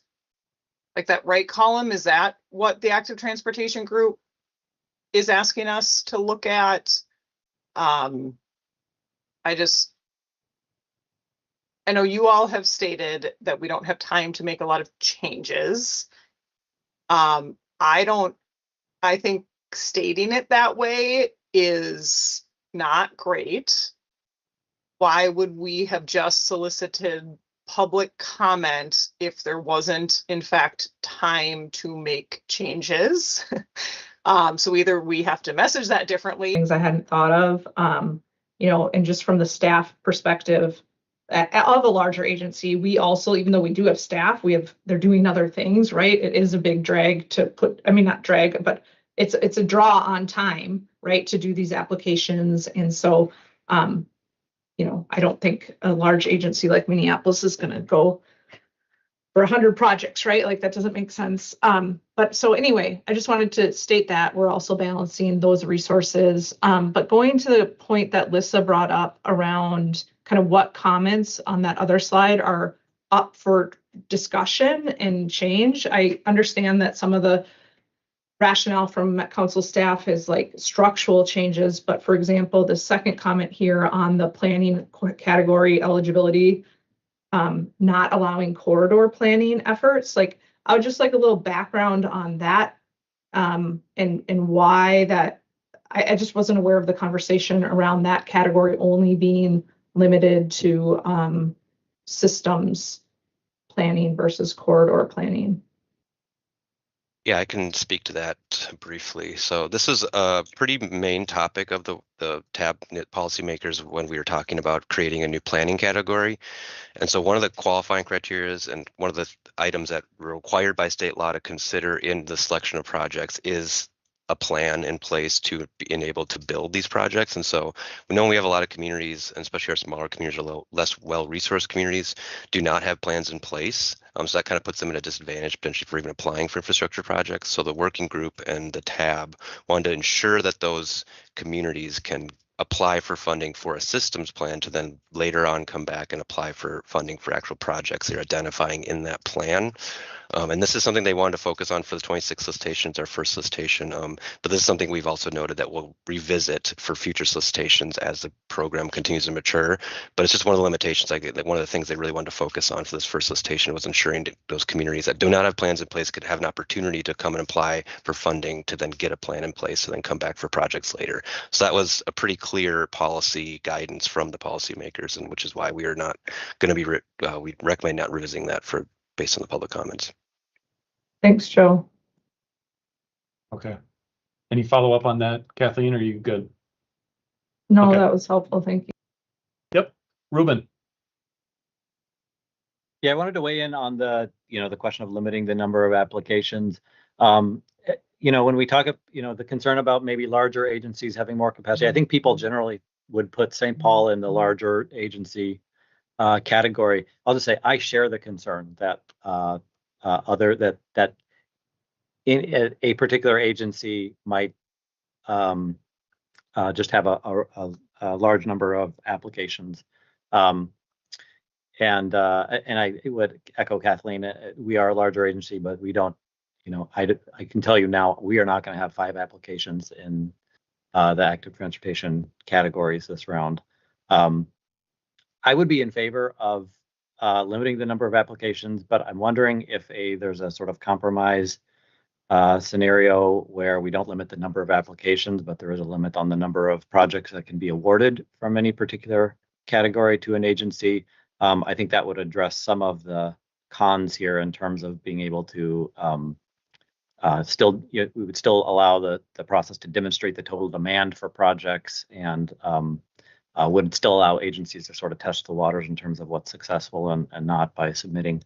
like that right column? Is that what the active transportation group is asking us to look at? I know you all have stated that we don't have time to make a lot of changes. I think stating it that way is not great. Why would we have just solicited public comment if there wasn't, in fact, time to make changes? So either we have to message that differently. Things I hadn't thought of, and just from the staff perspective of a larger agency, we also, even though we do have staff, they're doing other things, right? It is a big drag to put, I mean, not drag, but it's a draw on time, right, to do these applications. And so, I don't think a large agency like Minneapolis is going to go for 100 projects, right? Like that doesn't make sense. But so anyway, I just wanted to state that we're also balancing those resources. But going to the point that Lissa brought up around kind of what comments on that other slide are up for discussion and change. I understand that some of the rationale from Met Council staff is like structural changes, but for example, the second comment here on the planning category eligibility, not allowing corridor planning efforts, like I would just like a little background on that, and why that. I just wasn't aware of the conversation around that category only being limited to systems planning versus corridor planning. Yeah, I can speak to that briefly. So this is a pretty main topic of the TAB policymakers when we were talking about creating a new planning category. And so one of the qualifying criteria and one of the items that were required by state law to consider in the selection of projects is a plan in place to be enabled to build these projects. And so we know we have a lot of communities, and especially our smaller communities, or less well-resourced communities, do not have plans in place. So that kind of puts them at a disadvantage potentially for even applying for infrastructure projects. So the working group and the TAB wanted to ensure that those communities can apply for funding for a systems plan to then later on come back and apply for funding for actual projects they're identifying in that plan. And this is something they wanted to focus on for the 26 solicitations, our first solicitation. But this is something we've also noted that we'll revisit for future solicitations as the program continues to mature. But it's just one of the limitations. One of the things they really wanted to focus on for this first solicitation was ensuring that those communities that do not have plans in place could have an opportunity to come and apply for funding to then get a plan in place and then come back for projects later. So that was a pretty clear policy guidance from the policymakers, and which is why we are not going to be, we recommend not revisiting that based on the public comments. Thanks, Joe. Okay. Any follow-up on that, Kathleen? Are you good? No, Okay. That was helpful. Thank you. Yep. Ruben. Yeah, I wanted to weigh in on the question of limiting the number of applications. When we talk, the concern about maybe larger agencies having more capacity, I think people generally would put St. Paul in the larger agency category. I'll just say I share the concern that that in a particular agency might just have a large number of applications. And I would echo Kathleen. We are a larger agency, but we don't. I can tell you now, we are not going to have 5 applications in the active transportation categories this round. I would be in favor of limiting the number of applications, but I'm wondering if there's a sort of compromise scenario where we don't limit the number of applications, but there is a limit on the number of projects that can be awarded from any particular category to an agency. I think that would address some of the cons here in terms of being able to we would still allow the process to demonstrate the total demand for projects, and would still allow agencies to sort of test the waters in terms of what's successful and not by submitting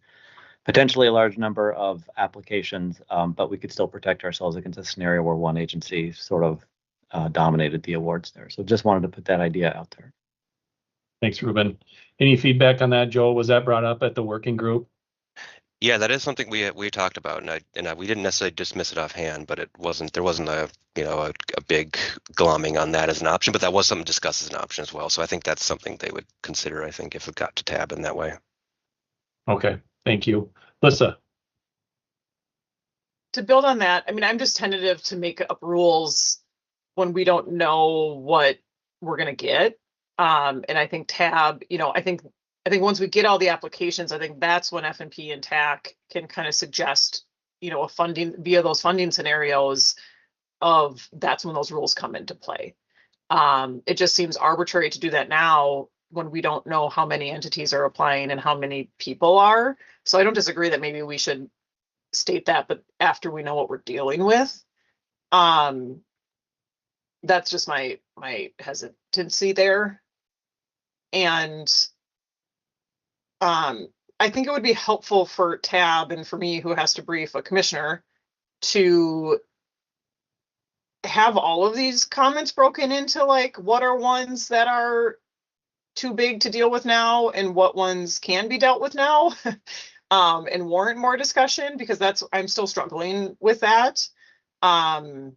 potentially a large number of applications, but we could still protect ourselves against a scenario where one agency sort of dominated the awards there. So just wanted to put that idea out there. Thanks, Ruben. Any feedback on that, Joel? Was that brought up at the working group? Yeah, that is something we talked about, and we didn't necessarily dismiss it offhand, but there wasn't a a big glomming on that as an option, but that was something discussed as an option as well. So I think that's something they would consider, I think, if it got to tab in that way. Okay, thank you. Lissa. To build on that, I mean, I'm just tentative to make up rules when we don't know what we're going to get. And I think tab, I think once we get all the applications, I think that's when F&P and TAC can kind of suggest, a funding via those funding scenarios of that's when those rules come into play. It just seems arbitrary to do that now when we don't know how many entities are applying and how many people are. So I don't disagree that maybe we should state that, but after we know what we're dealing with. That's just my hesitancy there. And I think it would be helpful for Tab and for me, who has to brief a commissioner, to have all of these comments broken into like what are ones that are too big to deal with now and what ones can be dealt with now. And warrant more discussion, because I'm still struggling with that. And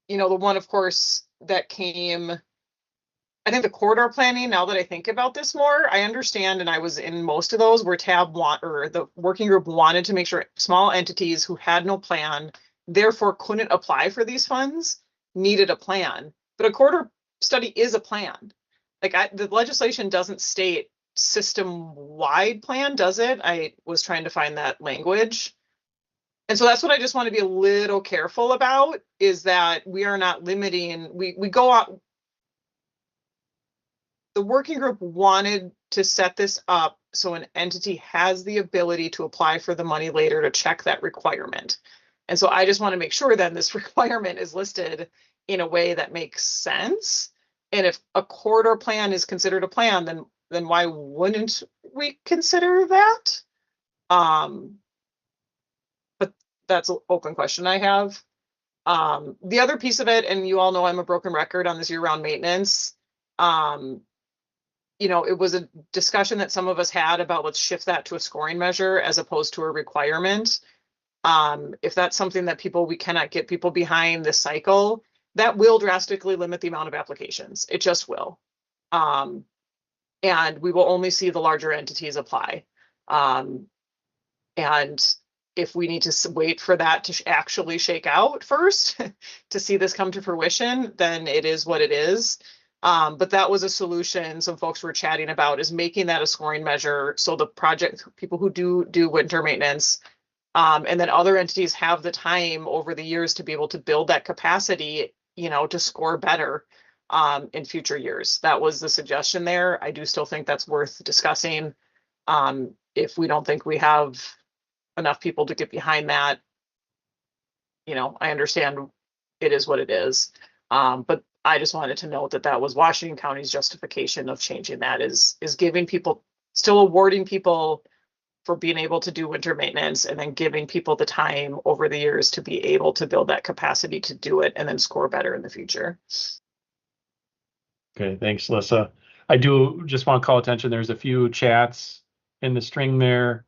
the one, of course, that came, I think the corridor planning, now that I think about this more, I understand, and I was in most of those where the working group wanted to make sure small entities who had no plan, therefore couldn't apply for these funds, needed a plan. But a corridor study is a plan. Like the legislation doesn't state system-wide plan, does it? I was trying to find that language. And so that's what I just want to be a little careful about, is that we are not limiting, we go out. The working group wanted to set this up so an entity has the ability to apply for the money later to check that requirement. And so I just want to make sure then this requirement is listed in a way that makes sense. And if a corridor plan is considered a plan, then why wouldn't we consider that? But that's an open question I have. The other piece of it, and you all know I'm a broken record on this year-round maintenance. It was a discussion that some of us had about let's shift that to a scoring measure as opposed to a requirement. If that's something that we cannot get people behind this cycle, that will drastically limit the amount of applications. It just will. And we will only see the larger entities apply. And if we need to wait for that to actually shake out first to see this come to fruition, then it is what it is. But that was a solution some folks were chatting about, is making that a scoring measure. So the project people who do winter maintenance, and then other entities have the time over the years to be able to build that capacity, to score better in future years. That was the suggestion there. I do still think that's worth discussing. If we don't think we have enough people to get behind that, I understand it is what it is. But I just wanted to note that was Washington County's justification of changing that, is giving people, still awarding people for being able to do winter maintenance, and then giving people the time over the years to be able to build that capacity to do it and then score better in the future. Okay, thanks, Lissa. I do just want to call attention, there's a few chats in the string there.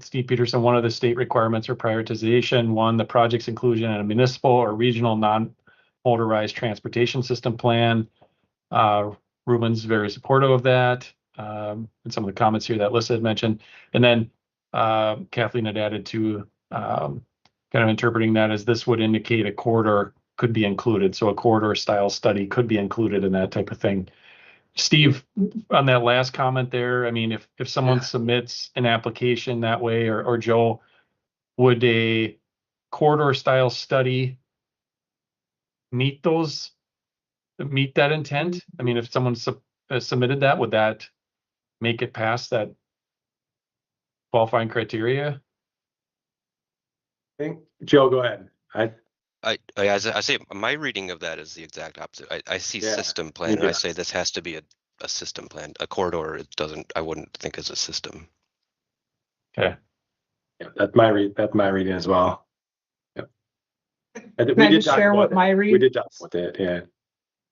Steve Peterson, one of the state requirements for prioritization, one, the project's inclusion in a municipal or regional non-motorized transportation system plan. Ruben's very supportive of that. And some of the comments here that Lissa had mentioned. And then Kathleen had added to kind of interpreting that as this would indicate a corridor could be included. So a corridor style study could be included in that type of thing. Steve, on that last comment there, I mean, if someone submits an application that way, or Joe, would a corridor style study meet that intent? I mean, if someone submitted that, would that make it past that qualifying criteria? I think, Joe, go ahead. I say my reading of that is the exact opposite. I see system plan, and I say this has to be a system plan. A corridor, I wouldn't think is a system. Okay. Yeah, that's my reading as well. Yeah. Can I just share what my read? We did talk about that, yeah.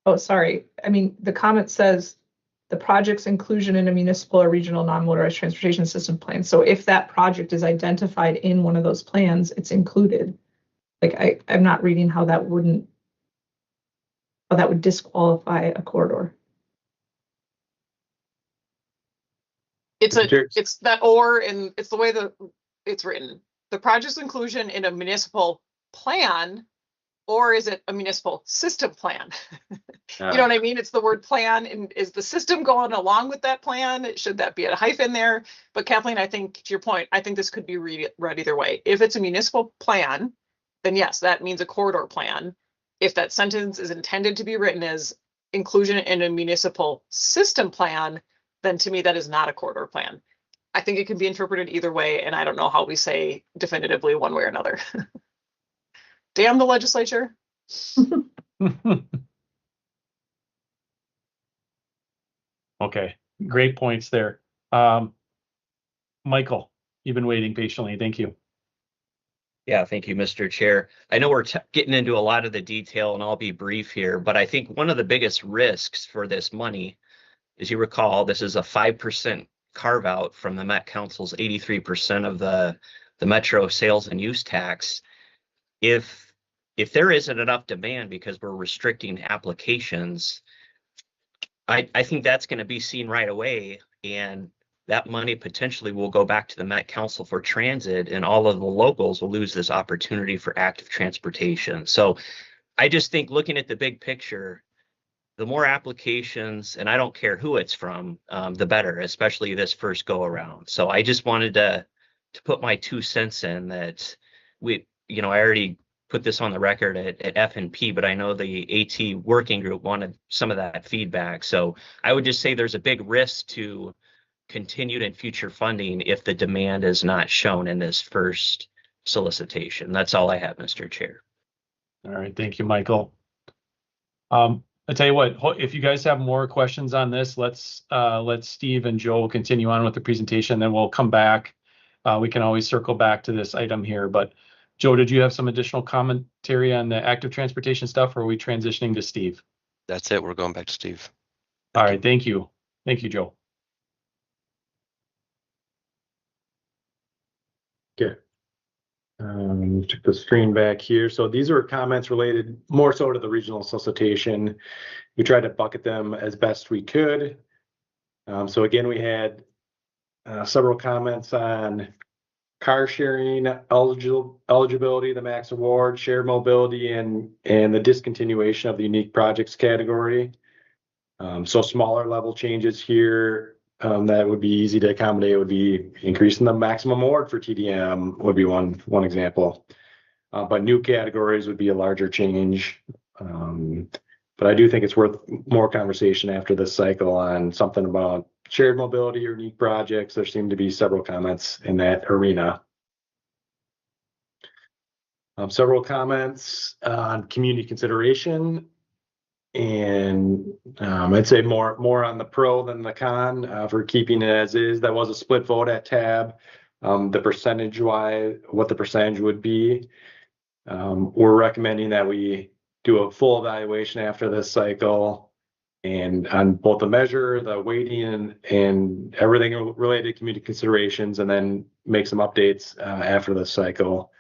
Oh, sorry. I mean, the comment says the project's inclusion in a municipal or regional non-motorized transportation system plan. So if that project is identified in one of those plans, it's included. Like I'm not reading how that would disqualify a corridor. It's that or, and it's the way that it's written. The project's inclusion in a municipal plan, or is it a municipal system plan? You know what I mean? It's the word plan, and is the system going along with that plan? Should that be a hyphen there? But Kathleen, I think to your point, I think this could be read either way. If it's a municipal plan, then yes, that means a corridor plan. If that sentence is intended to be written as inclusion in a municipal system plan, then to me that is not a corridor plan. I think it can be interpreted either way, and I don't know how we say definitively one way or another. Damn the legislature. Okay, great points there. Michael, you've been waiting patiently. Thank you. Yeah, thank you, Mr. Chair. I know we're getting into a lot of the detail, and I'll be brief here, but I think one of the biggest risks for this money, as you recall, this is a 5% carve out from the Met Council's 83% of the Metro sales and use tax. If there isn't enough demand because we're restricting applications, I think that's going to be seen right away, and that money potentially will go back to the Met Council for transit, and all of the locals will lose this opportunity for active transportation. So I just think looking at the big picture, the more applications, and I don't care who it's from, the better, especially this first go around. So I just wanted to put my 2 cents in that I already put this on the record at F&P, but I know the AT working group wanted some of that feedback. So I would just say there's a big risk to continued and future funding if the demand is not shown in this first solicitation. That's all I have, Mr. Chair. All right, thank you, Michael. I tell you what, if you guys have more questions on this, let's let Steve and Joe continue on with the presentation, then we'll come back. We can always circle back to this item here, but Joe, did you have some additional commentary on the active transportation stuff, or are we transitioning to Steve? That's it. We're going back to Steve. All right, thank you. Thank you, Joe. Okay. Took the screen back here. So these are comments related more so to the regional solicitation. We tried to bucket them as best we could. So again, we had several comments on car sharing, eligibility, the max award, shared mobility, and the discontinuation of the unique projects category. So smaller level changes here that would be easy to accommodate would be increasing the maximum award for TDM would be one example. But new categories would be a larger change. But I do think it's worth more conversation after this cycle on something about shared mobility or unique projects. There seem to be several comments in that arena. Several comments on community consideration, and I'd say more on the pro than the con for keeping it as is. That was a split vote at TAB. The percentage-wise, what the percentage would be. We're recommending that we do a full evaluation after this cycle, and on both the measure, the weighting, and everything related to community considerations, and then make some updates after the cycle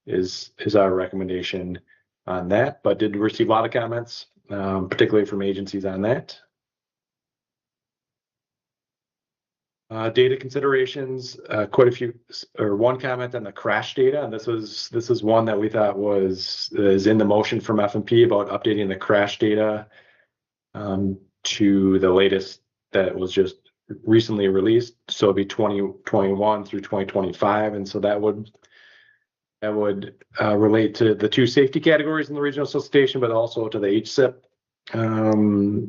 is our recommendation on that. But did receive a lot of comments, particularly from agencies on that. Data considerations, quite a few, or one comment on the crash data. And this is one that we thought is in the motion from F&P about updating the crash data to the latest that was just recently released. So it'd be 2021 through 2025. And so that would relate to the 2 safety categories in the regional solicitation, but also to the HSIP.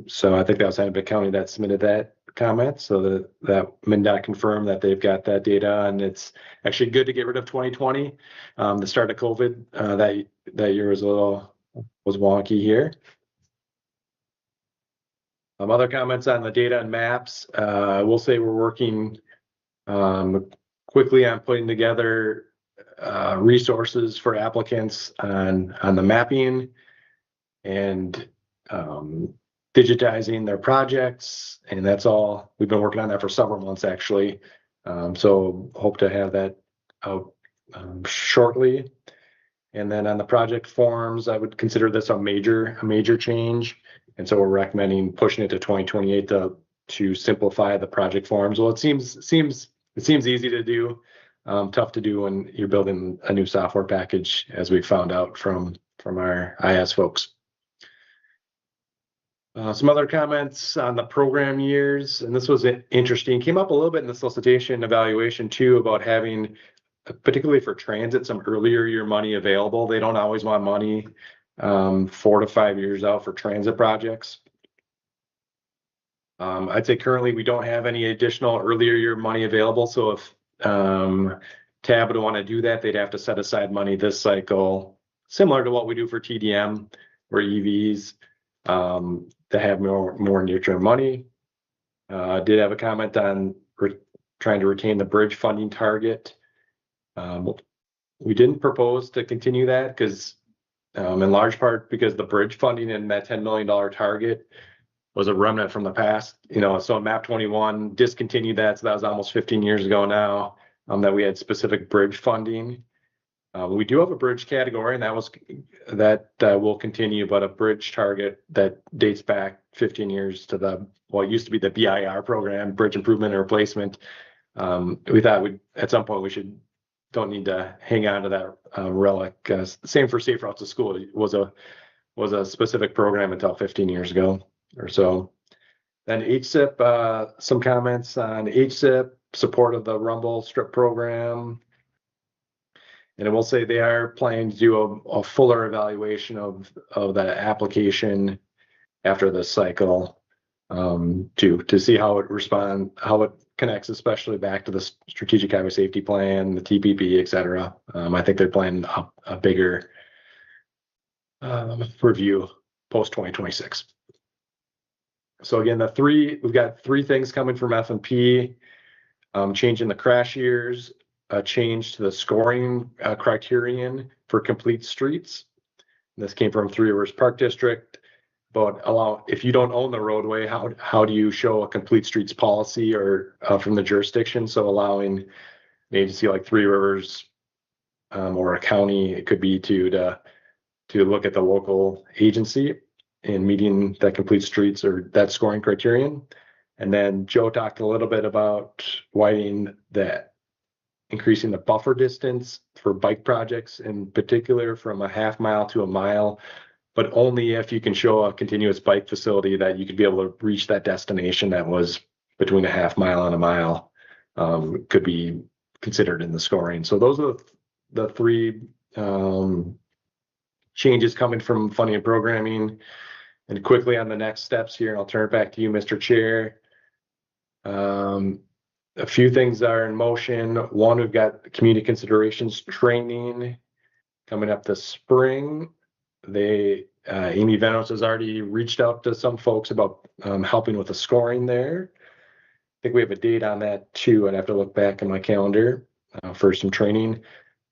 So I think that was Hennepin County that submitted that comment. So that MnDOT confirmed that they've got that data, and it's actually good to get rid of 2020. The start of COVID that year was wonky here. Other comments on the data and maps. We'll say we're working quickly on putting together resources for applicants on the mapping, and digitizing their projects, and that's all. We've been working on that for several months actually. So hope to have that out shortly. And then on the project forms, I would consider this a major change. And so we're recommending pushing it to 2028 to simplify the project forms. Well, it seems easy to do, tough to do when you're building a new software package, as we found out from our IS folks. Some other comments on the program years, and this was interesting. Came up a little bit in the solicitation evaluation too, about having, particularly for transit, some earlier year money available. They don't always want money 4 to 5 years out for transit projects. I'd say currently we don't have any additional earlier year money available. So if TAB would want to do that, they'd have to set aside money this cycle, similar to what we do for TDM or EVs, to have more near-term money. Did have a comment on trying to retain the bridge funding target. We didn't propose to continue that because, in large part, because the bridge funding in that $10 million target was a remnant from the past. So MAP 21 discontinued that. So that was almost 15 years ago now, that we had specific bridge funding. We do have a bridge category, and that will continue, but a bridge target that dates back 15 years to what used to be the BIR program, Bridge Improvement and Replacement. We thought at some point don't need to hang on to that relic. Same for Safe Routes to School. It was a specific program until 15 years ago or so. Then HSIP, some comments on HSIP, support of the Rumble Strip program. And I will say they are planning to do a fuller evaluation of the application after this cycle, to see how it connects, especially back to the Strategic Highway Safety Plan, the TPP, et cetera. I think they're planning a bigger review post 2026. So again, we've got 3 things coming from F&P, changing the crash years, a change to the scoring criterion for complete streets. This came from Three Rivers Park District. But if you don't own the roadway, how do you show a complete streets policy or from the jurisdiction? So allowing an agency like Three Rivers or a county, it could be to look at the local agency in meeting that complete streets or that scoring criterion. And then Joe talked a little bit about increasing the buffer distance for bike projects, in particular from a half mile to a mile, but only if you can show a continuous bike facility that you could be able to reach that destination that was between a half mile and a mile, could be considered in the scoring. So those are the 3 changes coming from funding and programming. And quickly on the next steps here, and I'll turn it back to you, Mr. Chair. A few things are in motion. One, we've got community considerations training coming up this spring. Amy Venos has already reached out to some folks about helping with the scoring there. I think we have a date on that too. I'd have to look back in my calendar for some training.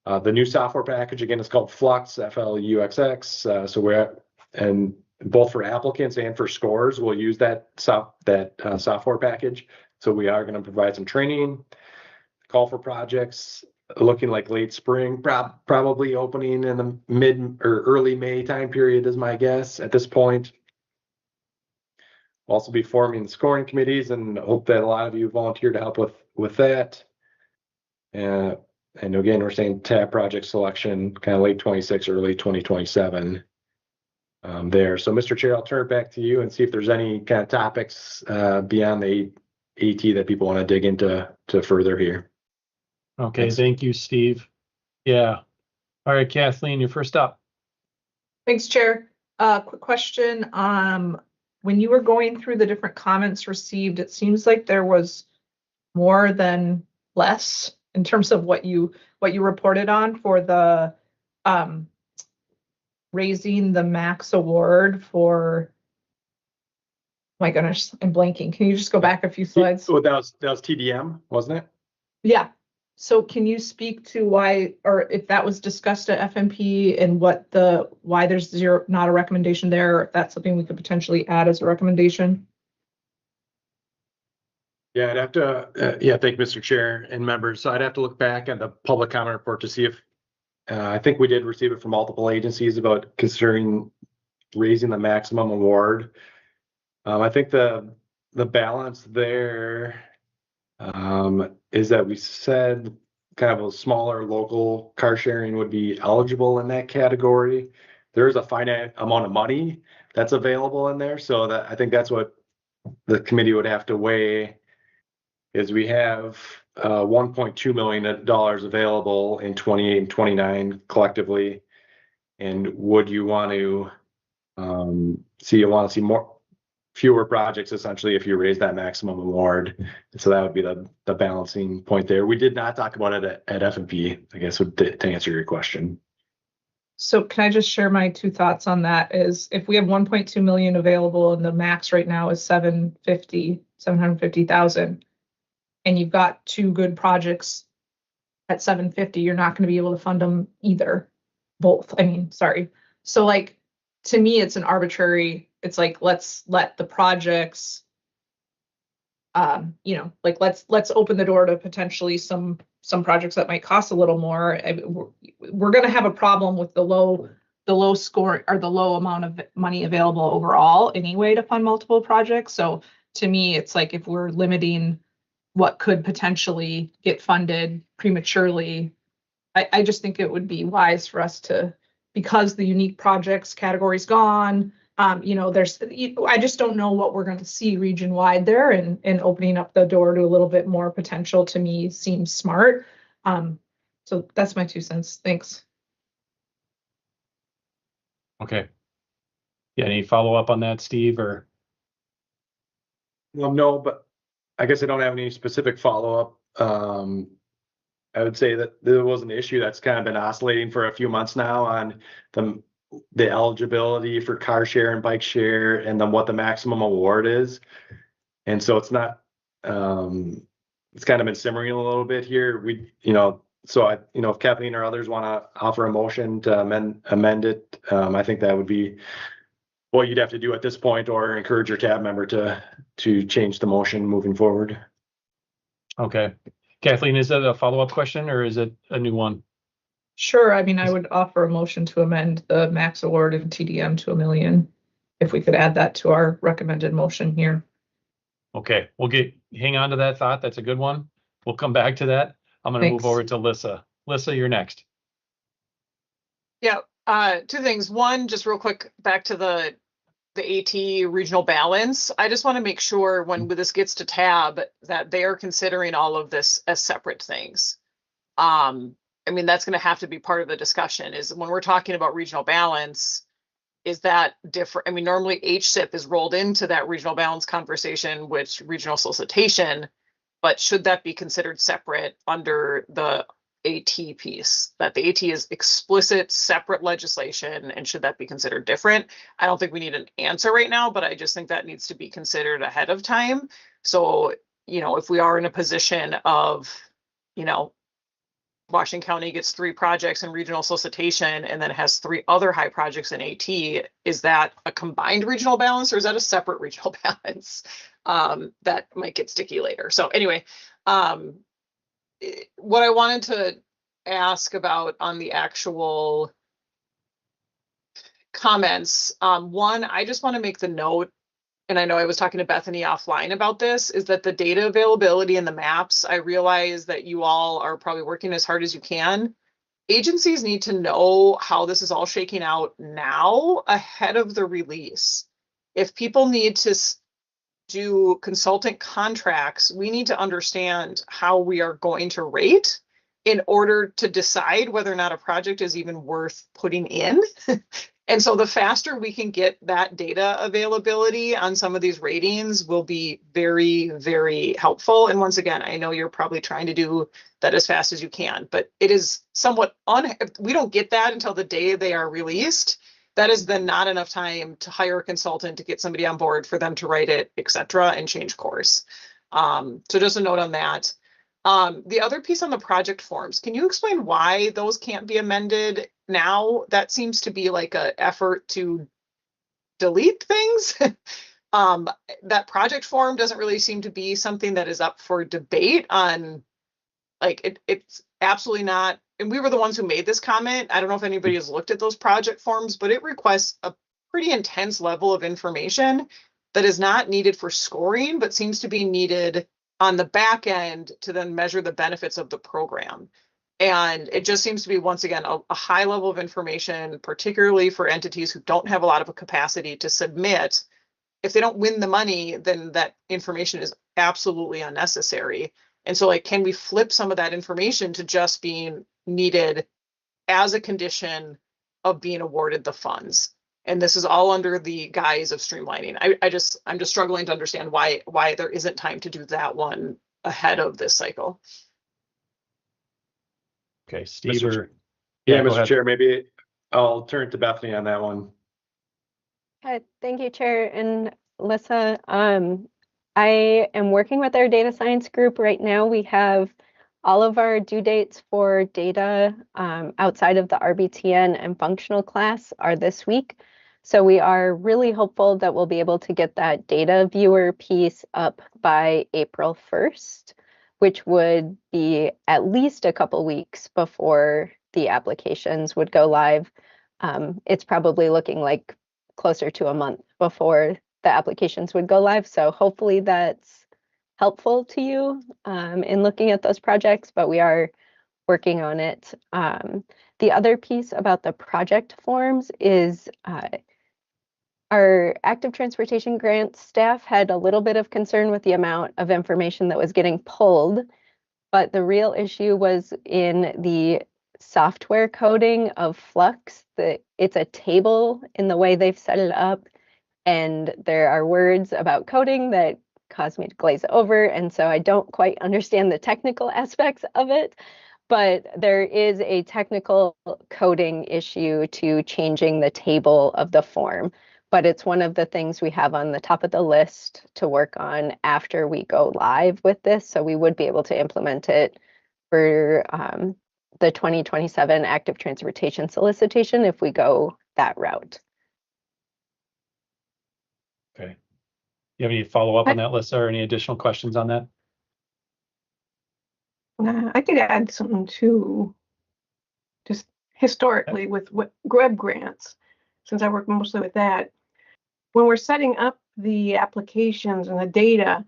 The new software package, again, is called Flux, FLUXX. And both for applicants and for scores, we'll use that software package. So we are going to provide some training. Call for projects looking like late spring, probably opening in the mid or early May time period is my guess at this point. We'll also be forming scoring committees, and hope that a lot of you volunteer to help with that. And again, we're saying TAB project selection kind of late 26, early 2027 there. So Mr. Chair, I'll turn it back to you and see if there's any kind of topics beyond the AT that people want to dig into further here. Okay, Thanks. Thank you, Steve. Yeah. All right, Kathleen, you're first up. Thanks, Chair. Quick question. When you were going through the different comments received, it seems like there was more than less in terms of what you reported on for the raising the max award for. My goodness, I'm blanking. Can you just go back a few slides? So that was TDM, wasn't it? Yeah. So can you speak to why, or if that was discussed at FMP and why there's not a recommendation there, or if that's something we could potentially add as a recommendation? Yeah, I'd have to, thank you, Mr. Chair and members. So I'd have to look back at the public comment report to see if, I think we did receive it from multiple agencies about considering raising the maximum award. I think the balance there is that we said kind of a smaller local car sharing would be eligible in that category. There's a finite amount of money that's available in there. So that I think that's what the committee would have to weigh is we have $1.2 million available in 28 and 29 collectively. And would you want to see fewer projects essentially if you raise that maximum award? And so that would be the balancing point there. We did not talk about it at FMP, I guess, to answer your question. So can I just share my two thoughts on that? Is if we have 1.2 million available and the max right now is 750,000, and you've got two good projects at 750, you're not going to be able to fund them either. Both. I mean, sorry. So like, to me, it's an arbitrary, it's like, let's let the projects, like let's open the door to potentially some projects that might cost a little more. We're going to have a problem with the low score or the low amount of money available overall anyway to fund multiple projects. So to me, it's like if we're limiting what could potentially get funded prematurely, I just think it would be wise for us to, because the unique projects category's gone, I just don't know what we're going to see region wide there, and opening up the door to a little bit more potential to me seems smart. So that's my 2 cents. Thanks. Okay. Yeah, any follow up on that, Steve, or? Well, no, but I guess I don't have any specific follow up. I would say that there was an issue that's kind of been oscillating for a few months now on the eligibility for car share and bike share, and then what the maximum award is. And so it's not, it's kind of been simmering a little bit here. If Kathleen or others want to offer a motion to amend it, I think that would be what you'd have to do at this point, or encourage your tab member to change the motion moving forward. Okay. Kathleen, is that a follow-up question or is it a new one? Sure. I mean, I would offer a motion to amend the max award in TDM to $1 million, if we could add that to our recommended motion here. Okay, hang on to that thought. That's a good one. We'll come back to that. I'm going to move over to Lissa. Lissa, you're next. Yeah, 2 things. One, just real quick, back to the AT regional balance. I just want to make sure when this gets to tab that they are considering all of this as separate things. I mean, that's going to have to be part of the discussion, is when we're talking about regional balance, is that different? I mean, normally HSIP is rolled into that regional balance conversation with regional solicitation, but should that be considered separate under the AT piece, that the AT is explicit separate legislation, and should that be considered different? I don't think we need an answer right now, but I just think that needs to be considered ahead of time. So, if we are in a position of, Washington County gets 3 projects in regional solicitation and then has 3 other high projects in AT, is that a combined regional balance, or is that a separate regional balance? That might get sticky later. So anyway, what I wanted to ask about on the actual comments, one, I just want to make the note, and I know I was talking to Bethany offline about this, is that the data availability and the maps, I realize that you all are probably working as hard as you can. Agencies need to know how this is all shaking out now ahead of the release. If people need to do consultant contracts, we need to understand how we are going to rate in order to decide whether or not a project is even worth putting in. And so the faster we can get that data availability on some of these ratings will be very, very helpful. And once again, I know you're probably trying to do that as fast as you can, but it is somewhat if we don't get that until the day they are released, that is then not enough time to hire a consultant to get somebody on board for them to write it, et cetera, and change course. So just a note on that. The other piece on the project forms, can you explain why those can't be amended now? That seems to be like an effort to delete things. That project form doesn't really seem to be something that is up for debate on, like, it's absolutely not. And we were the ones who made this comment. I don't know if anybody has looked at those project forms, but it requests a pretty intense level of information that is not needed for scoring, but seems to be needed on the back end to then measure the benefits of the program. And it just seems to be, once again, a high level of information, particularly for entities who don't have a lot of a capacity to submit. If they don't win the money, then that information is absolutely unnecessary. And so, like, can we flip some of that information to just being needed as a condition of being awarded the funds? And this is all under the guise of streamlining. I'm just struggling to understand why there isn't time to do that one ahead of this cycle. Okay, Steve. Mr. Chair, maybe I'll turn to Bethany on that one. Thank you, Chair and Alyssa. I am working with our data science group right now. We have all of our due dates for data outside of the RBTN and functional class are this week. So we are really hopeful that we'll be able to get that data viewer piece up by April 1st, which would be at least a couple weeks before the applications would go live. It's probably looking like closer to a month before the applications would go live. So hopefully that's helpful to you in looking at those projects, but we are working on it. The other piece about the project forms is our active transportation grant staff had a little bit of concern with the amount of information that was getting pulled, but the real issue was in the software coding of Flux. It's a table in the way they've set it up, and there are words about coding that cause me to glaze over, and so I don't quite understand the technical aspects of it, but there is a technical coding issue to changing the table of the form. But it's one of the things we have on the top of the list to work on after we go live with this. So we would be able to implement it for the 2027 active transportation solicitation if we go that route. Okay. You have any follow-up on that, Alyssa, or any additional questions on that? I could add something too, just historically with what GREB grants, since I work mostly with that. When we're setting up the applications and the data,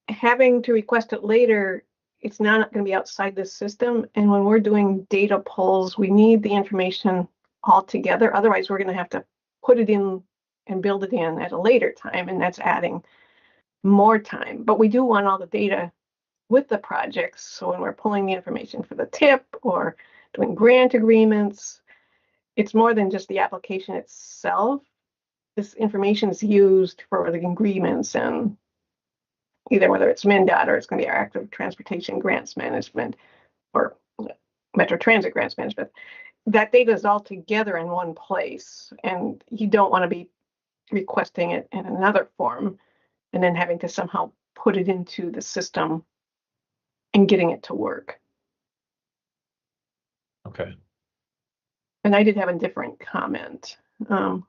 having to request it later, it's not going to be outside the system. And when we're doing data pulls, we need the information all together. Otherwise, we're going to have to put it in and build it in at a later time, and that's adding more time. But we do want all the data with the projects. So when we're pulling the information for the TIP or doing grant agreements, it's more than just the application itself. This information is used for the agreements, and either whether it's MnDOT or it's going to be our active transportation grants management or Metro Transit grants management. That data is all together in one place, and you don't want to be requesting it in another form and then having to somehow put it into the system and getting it to work. Okay. And I did have a different comment.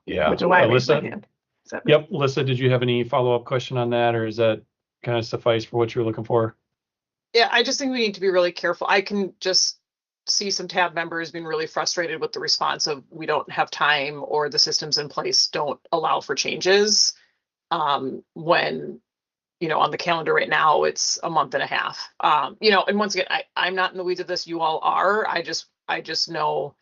Yeah, which is why I raised my Alyssa. hand. So, Yep, Alyssa, did you have any follow-up question on that, or is that kind of suffice for what you're looking for? Yeah, I just think we need to be really careful. I can just see some TAB members being really frustrated with the response of we don't have time or the systems in place don't allow for changes. When, you know, on the calendar right now, it's a month and a half. You know, and once again, I'm not in the weeds of this. You all are. I just know,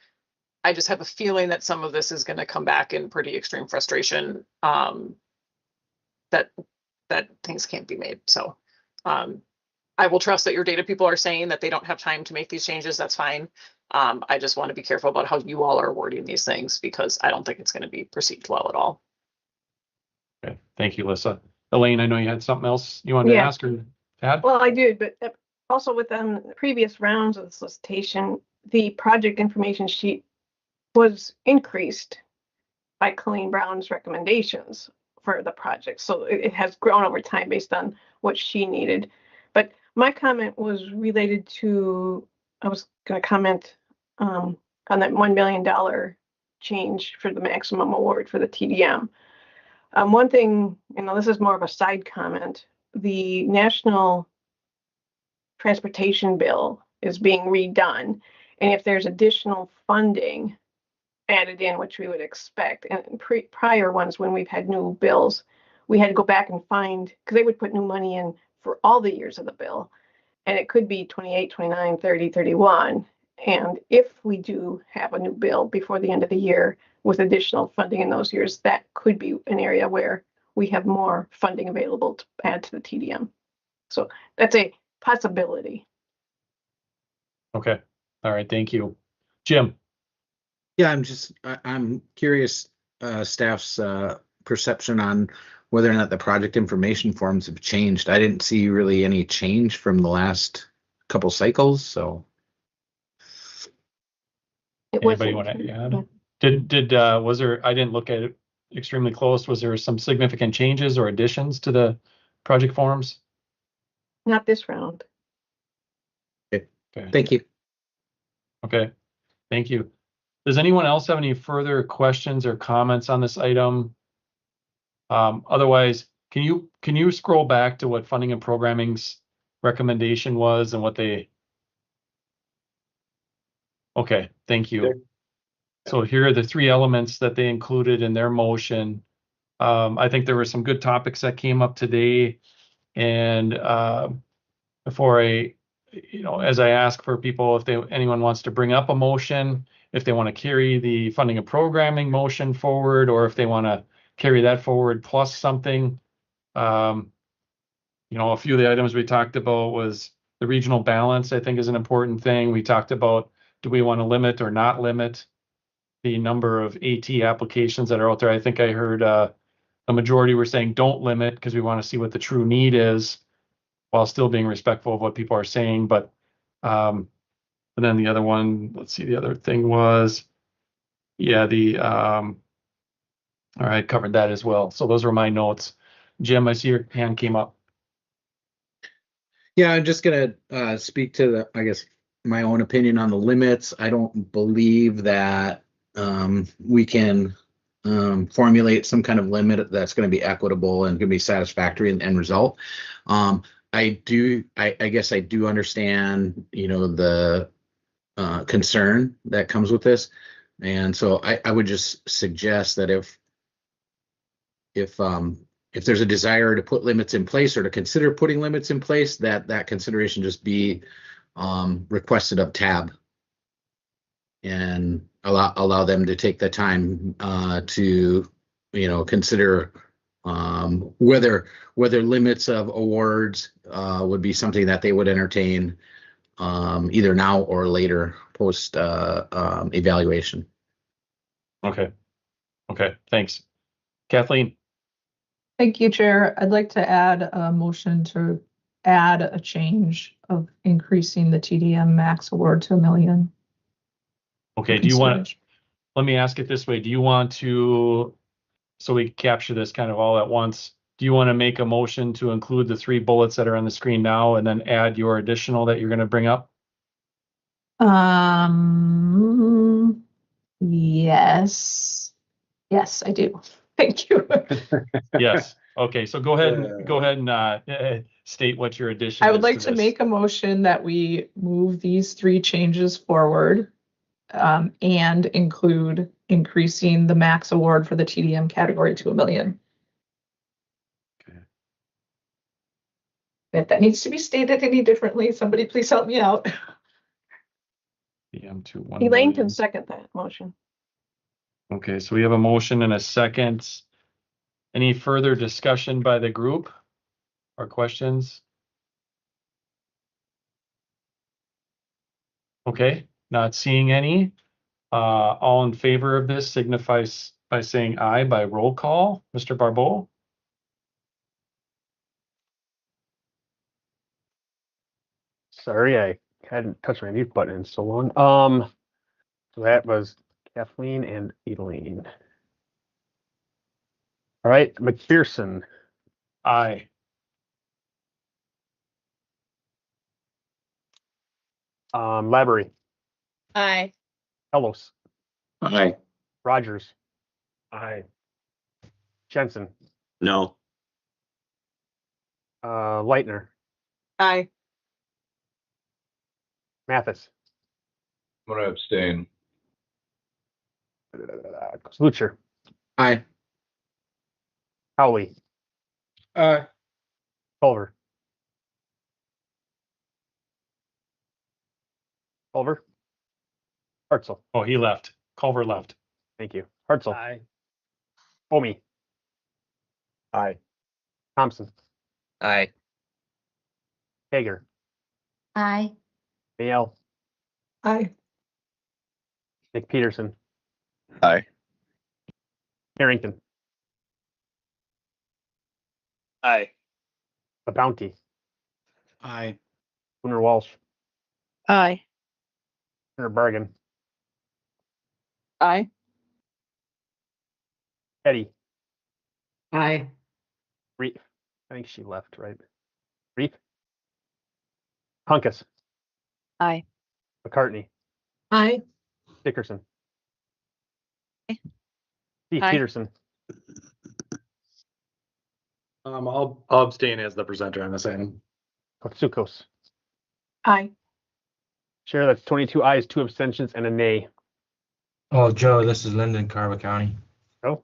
I just have a feeling that some of this is going to come back in pretty extreme frustration, that things can't be made. So I will trust that your data people are saying that they don't have time to make these changes. That's fine. I just want to be careful about how you all are wording these things, because I don't think it's going to be perceived well at all. Okay, thank you, Alyssa. Elaine, I know you had something else you wanted to ask or add? well, I did, but also with the previous rounds of the solicitation, the project information sheet was increased by Colleen Brown's recommendations for the project. So it has grown over time based on what she needed. But My comment was related to, I was going to comment on that $1 million change for the maximum award for the TDM. One thing, this is more of a side comment. The National Transportation Bill is being redone. And if there's additional funding added in, which we would expect, and prior ones when we've had new bills, we had to go back and find, because they would put new money in for all the years of the bill. And it could be 28, 29, 30, 31. And if we do have a new bill before the end of the year with additional funding in those years, that could be an area where we have more funding available to add to the TDM. So that's a possibility. Okay. All right. Thank you. Jim. Yeah, I'm curious, staff's perception on whether or not the project information forms have changed. I didn't see really any change from the last couple cycles, so. Anybody want to add? Was there, I didn't look at it extremely close. Was there some significant changes or additions to the project forms? Not this round. Okay. Thank you. Okay. Thank you. Does anyone else have any further questions or comments on this item? Otherwise, can you scroll back to what funding and programming's recommendation was and what they? Okay, thank you. So here are the three elements that they included in their motion. I think there were some good topics that came up today, and before as I ask for people, if anyone wants to bring up a motion, if they want to carry the funding and programming motion forward, or if they want to carry that forward plus something. A few of the items we talked about was the regional balance, I think, is an important thing. We talked about, do we want to limit or not limit the number of AT applications that are out there? I think I heard a majority were saying don't limit because we want to see what the true need is while still being respectful of what people are saying. But and then the other one, let's see, the other thing was, all right, covered that as well. So those were my notes. Jim, I see your hand came up. Yeah, I'm just going to speak to my own opinion on the limits. I don't believe that we can formulate some kind of limit that's going to be equitable and going to be satisfactory in the end result. I guess I do understand, the concern that comes with this. And so I would just suggest that if there's a desire to put limits in place or to consider putting limits in place, that consideration just be requested of TAB and allow them to take the time to consider whether limits of awards would be something that they would entertain either now or later post evaluation. Okay, thanks. Kathleen. Thank you, Chair. I'd like to add a motion to add a change of increasing the TDM max award to $1 million. Okay, let me ask it this way. Do you want to, so we capture this kind of all at once, do you want to make a motion to include the three bullets that are on the screen now and then add your additional that you're going to bring up? Yes, I do. Thank you. Yes. Okay. So go ahead and state what your addition is. I would like to make a motion that we move these three changes forward and include increasing the max award for the TDM category to $1 million. Okay. If that needs to be stated any differently, somebody please help me out. TDM to $1 Elaine million. can second that motion. Okay, so we have a motion and a second. Any further discussion by the group or questions? Okay, not seeing any. All in favor of this signifies by saying aye by roll call. Mr. Barbeau? Sorry, I hadn't touched my mute button in so long. So that was Kathleen and Elaine. All right, McPherson. Aye. Laborie, Aye. Ellos, Aye. Rogers. Aye. Jensen, No. Leitner, Aye. Mathis, I'm going to abstain. Lucher, Aye. Howley, Aye. Culver. Culver. Hartzell. Oh, he left. Culver left. Thank you. Hartzell. Aye. Homey. Aye. Thompson. Aye. Hager. Aye. Mayel. Aye. Nick Peterson. Aye. Harrington. Aye. The Bounty. Aye. Gunnar Walsh. Aye. Gunnar Bargan. Aye. Eddie. Aye. Reef. I think she left, right? Reef. Hunkus. Aye. McCartney. Aye. Dickerson. Aye. Steve Aye. Peterson. I'll abstain as the presenter on this item. Kotsukos. Aye. Chair, that's 22 ayes, 2 abstentions, and a nay. Oh, Joe, this is Lyndon, Carver County. Oh.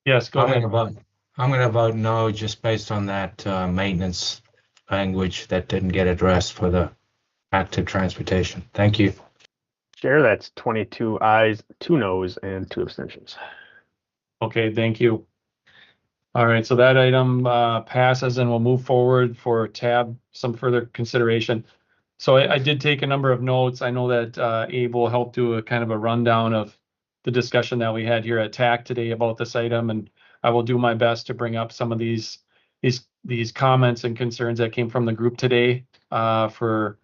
Yes, go ahead. I'm going to vote no, just based on that maintenance language that didn't get addressed for the active transportation. Thank you. Chair, that's 22 ayes, 2 noes, and 2 abstentions. Okay, thank you. All right, so that item passes and we'll move forward for tab, some further consideration. So I did take a number of notes. I know that Abe will help do a kind of a rundown of the discussion that we had here at TAC today about this item, and I will do my best to bring up some of these comments and concerns that came from the group today for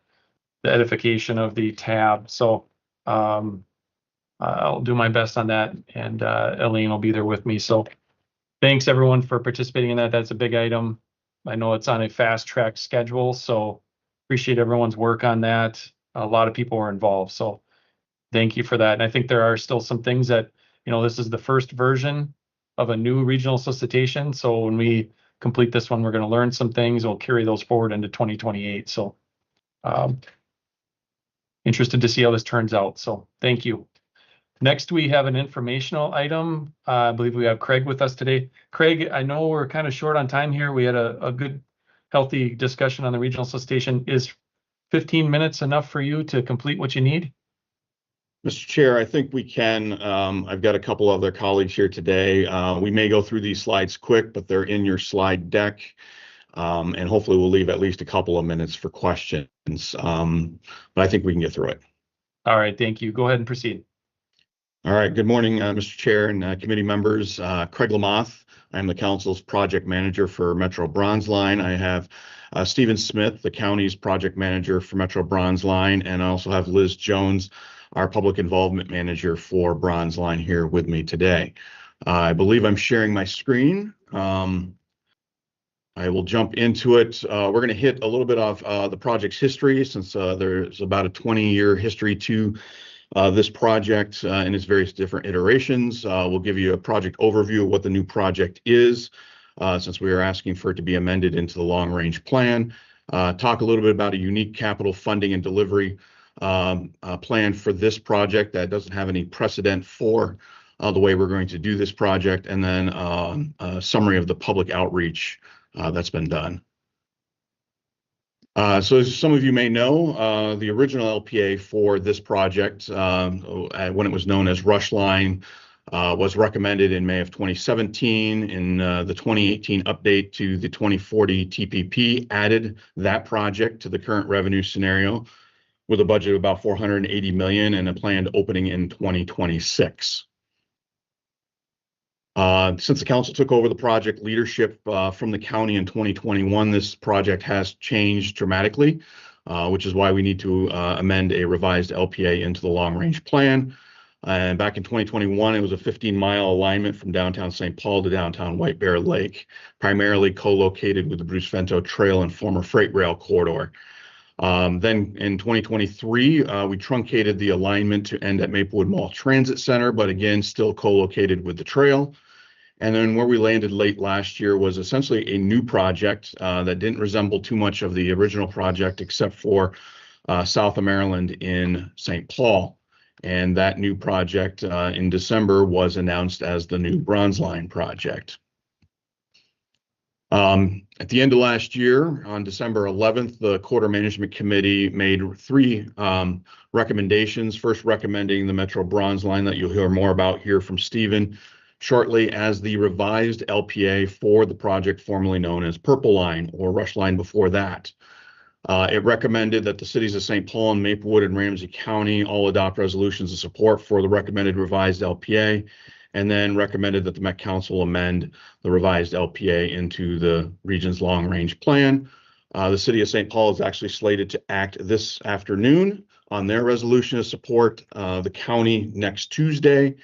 the edification of the tab. So I'll do my best on that, and Elaine will be there with me. So thanks everyone for participating in that. That's a big item. I know it's on a fast track schedule, so appreciate everyone's work on that. A lot of people were involved, so thank you for that. And I think there are still some things that, this is the first version of a new regional solicitation. So when we complete this one, we're going to learn some things. We'll carry those forward into 2028. So interested to see how this turns out. So thank you. Next, we have an informational item. I believe we have Craig with us today. Craig, I know we're kind of short on time here. We had a good, healthy discussion on the regional solicitation. Is 15 minutes enough for you to complete what you need? Mr. Chair, I think we can. I've got a couple other colleagues here today. We may go through these slides quick, but they're in your slide deck. And hopefully we'll leave at least a couple of minutes for questions. But I think we can get through it. All right, thank you. Go ahead and proceed. All right, good morning, Mr. Chair and committee members. Craig Lamoth. I'm the council's project manager for Metro Bronze Line. I have Stephen Smith, the county's project manager for Metro Bronze Line, and I also have Liz Jones, our public involvement manager for Bronze Line, here with me today. I believe I'm sharing my screen. I will jump into it. We're going to hit a little bit of the project's history, since there's about a 20-year history to this project in its various different iterations. We'll give you a project overview of what the new project is, since we are asking for it to be amended into the long-range plan. Talk a little bit about a unique capital funding and delivery plan for this project that doesn't have any precedent for the way we're going to do this project, and then a summary of the public outreach that's been done. So as some of you may know, the original LPA for this project, when it was known as Rush Line, was recommended in May of 2017. In the 2018 update to the 2040 TPP, added that project to the current revenue scenario with a budget of about $480 million and a planned opening in 2026. Since the council took over the project leadership from the county in 2021, this project has changed dramatically, which is why we need to amend a revised LPA into the long-range plan. And back in 2021, it was a 15-mile alignment from downtown St. Paul to downtown White Bear Lake, primarily co-located with the Bruce Vento Trail and former freight rail corridor. Then in 2023, we truncated the alignment to end at Maplewood Mall Transit Center, but again, still co-located with the trail. And then where we landed late last year was essentially a new project that didn't resemble too much of the original project, except for south of Maryland in St. Paul. And that new project in December was announced as the new Bronze Line project. At the end of last year, on December 11th, the Quarter Management Committee made 3 recommendations. First, recommending the Metro Bronze Line that you'll hear more about here from Stephen shortly as the revised LPA for the project formerly known as Purple Line or Rush Line before that. It recommended that the cities of St. Paul and Maplewood and Ramsey County all adopt resolutions of support for the recommended revised LPA, and then recommended that the Met Council amend the revised LPA into the region's long-range plan. The city of St. Paul is actually slated to act this afternoon on their resolution of support, the county next Tuesday,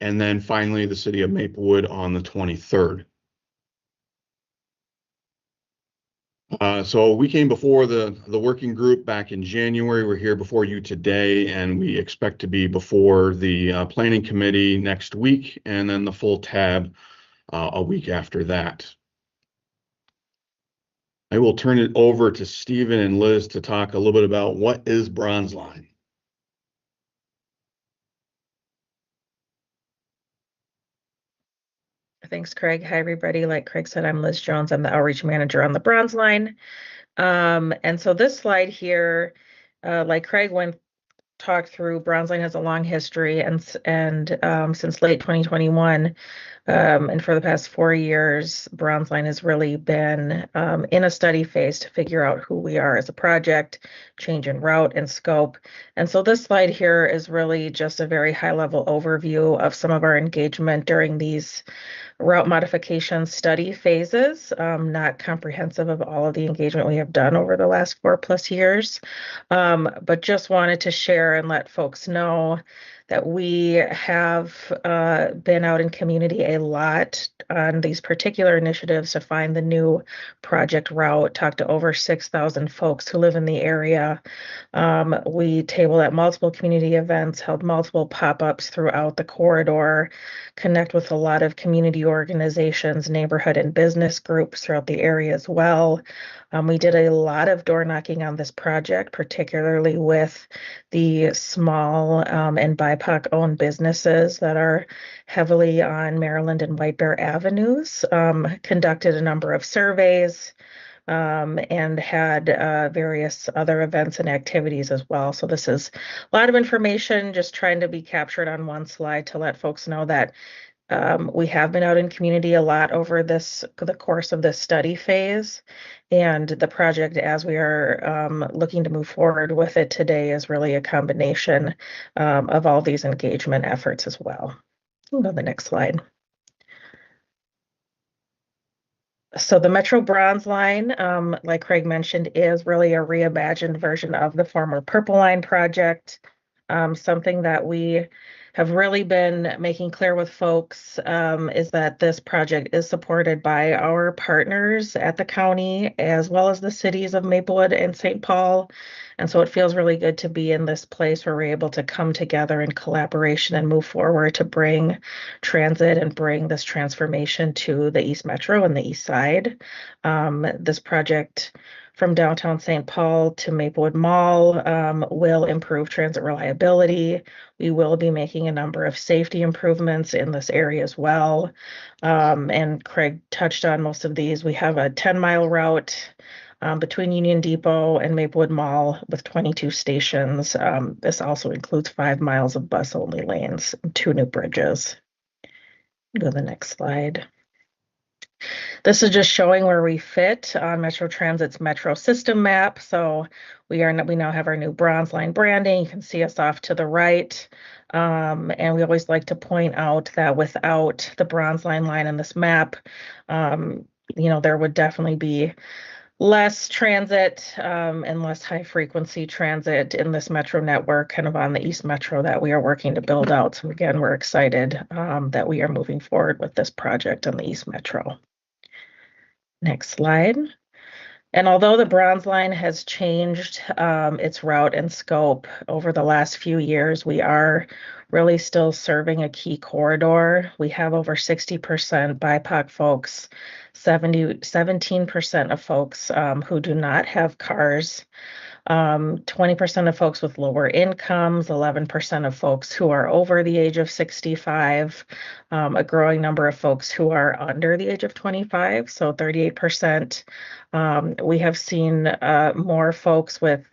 and then finally the city of Maplewood on the 23rd. So we came before the working group back in January. We're here before you today, and we expect to be before the planning committee next week, and then the full tab a week after that. I will turn it over to Stephen and Liz to talk a little bit about what is Bronze Line. Thanks, Craig. Hi, everybody. Like Craig said, I'm Liz Jones. I'm the outreach manager on the Bronze Line. And so this slide here, like Craig talked through, Bronze Line has a long history, and since late 2021, and for the past 4 years, Bronze Line has really been in a study phase to figure out who we are as a project, change in route and scope. And so this slide here is really just a very high-level overview of some of our engagement during these route modification study phases, not comprehensive of all of the engagement we have done over the last 4+ years, but just wanted to share and let folks know that we have been out in community a lot on these particular initiatives to find the new project route, talked to over 6,000 folks who live in the area. We tabled at multiple community events, held multiple pop-ups throughout the corridor, connect with a lot of community organizations, neighborhood and business groups throughout the area as well. We did a lot of door knocking on this project, particularly with the small and BIPOC owned businesses that are heavily on Maryland and White Bear Avenues, conducted a number of surveys, and had various other events and activities as well. So this is a lot of information just trying to be captured on one slide to let folks know that we have been out in community a lot over the course of this study phase, and the project, as we are looking to move forward with it today, is really a combination of all these engagement efforts as well. We'll go to the next slide. So the Metro Bronze Line, like Craig mentioned, is really a reimagined version of the former Purple Line project. Something that we have really been making clear with folks is that this project is supported by our partners at the county, as well as the cities of Maplewood and St. Paul. And so it feels really good to be in this place where we're able to come together in collaboration and move forward to bring transit and bring this transformation to the East Metro and the East Side. This project from downtown St. Paul to Maplewood Mall will improve transit reliability. We will be making a number of safety improvements in this area as well. And Craig touched on most of these. We have a 10-mile route between Union Depot and Maplewood Mall with 22 stations. This also includes 5 miles of bus-only lanes and 2 new bridges. Go to the next slide. This is just showing where we fit on Metro Transit's Metro system map. So we now have our new Bronze Line branding. You can see us off to the right. And we always like to point out that without the Bronze Line in this map, there would definitely be less transit and less high frequency transit in this Metro network, kind of on the East Metro that we are working to build out. So again, we're excited that we are moving forward with this project on the East Metro. Next slide. And although the Bronze Line has changed its route and scope over the last few years, we are really still serving a key corridor. We have over 60% BIPOC folks, 17% of folks who do not have cars, 20% of folks with lower incomes, 11% of folks who are over the age of 65, a growing number of folks who are under the age of 25, so 38%. We have seen more folks with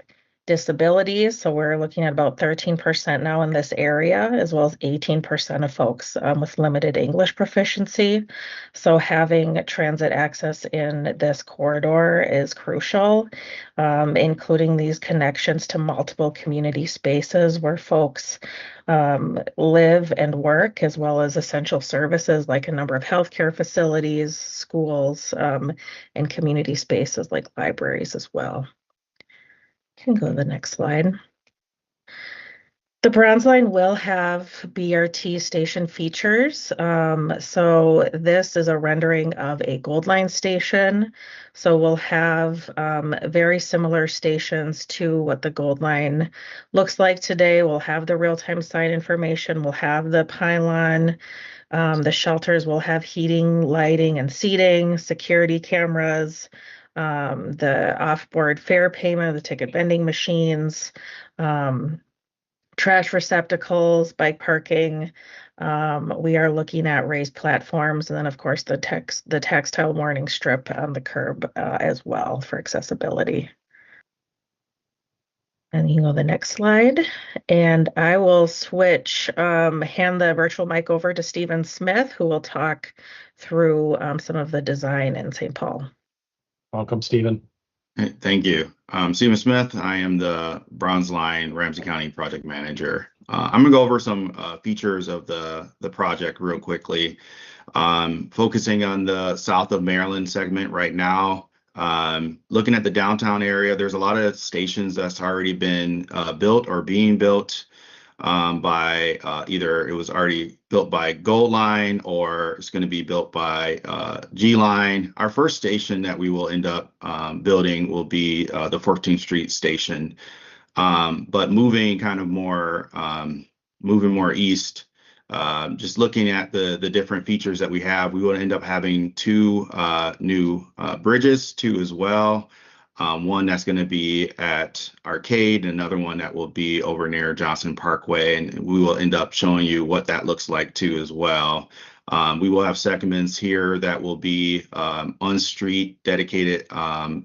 disabilities, so we're looking at about 13% now in this area, as well as 18% of folks with limited English proficiency. So having transit access in this corridor is crucial, including these connections to multiple community spaces where folks live and work, as well as essential services like a number of healthcare facilities, schools, and community spaces like libraries as well. Can go to the next slide. The Bronze Line will have BRT station features. So this is a rendering of a Gold Line station. So we'll have very similar stations to what the Gold Line looks like today. We'll have the real-time sign information. We'll have the pylon. The shelters will have heating, lighting, and seating, security cameras, the off-board fare payment, the ticket vending machines, trash receptacles, bike parking. We are looking at raised platforms, and then of course the textile warning strip on the curb as well for accessibility. And you can go to the next slide, and I will switch, hand the virtual mic over to Stephen Smith, who will talk through some of the design in St. Paul. Welcome, Stephen. Thank you. Stephen Smith. I am the Bronze Line Ramsey County project manager. I'm going to go over some features of the project real quickly. Focusing on the south of Maryland segment right now. Looking at the downtown area, there's a lot of stations that's already been built or being built by either it was already built by Gold Line or it's going to be built by G Line. Our first station that we will end up building will be the 14th Street station. But moving kind of more, moving more east, just looking at the different features that we have, we will end up having two new bridges, two as well. One that's going to be at Arcade, and another one that will be over near Johnson Parkway, and we will end up showing you what that looks like too as well. We will have segments here that will be on-street dedicated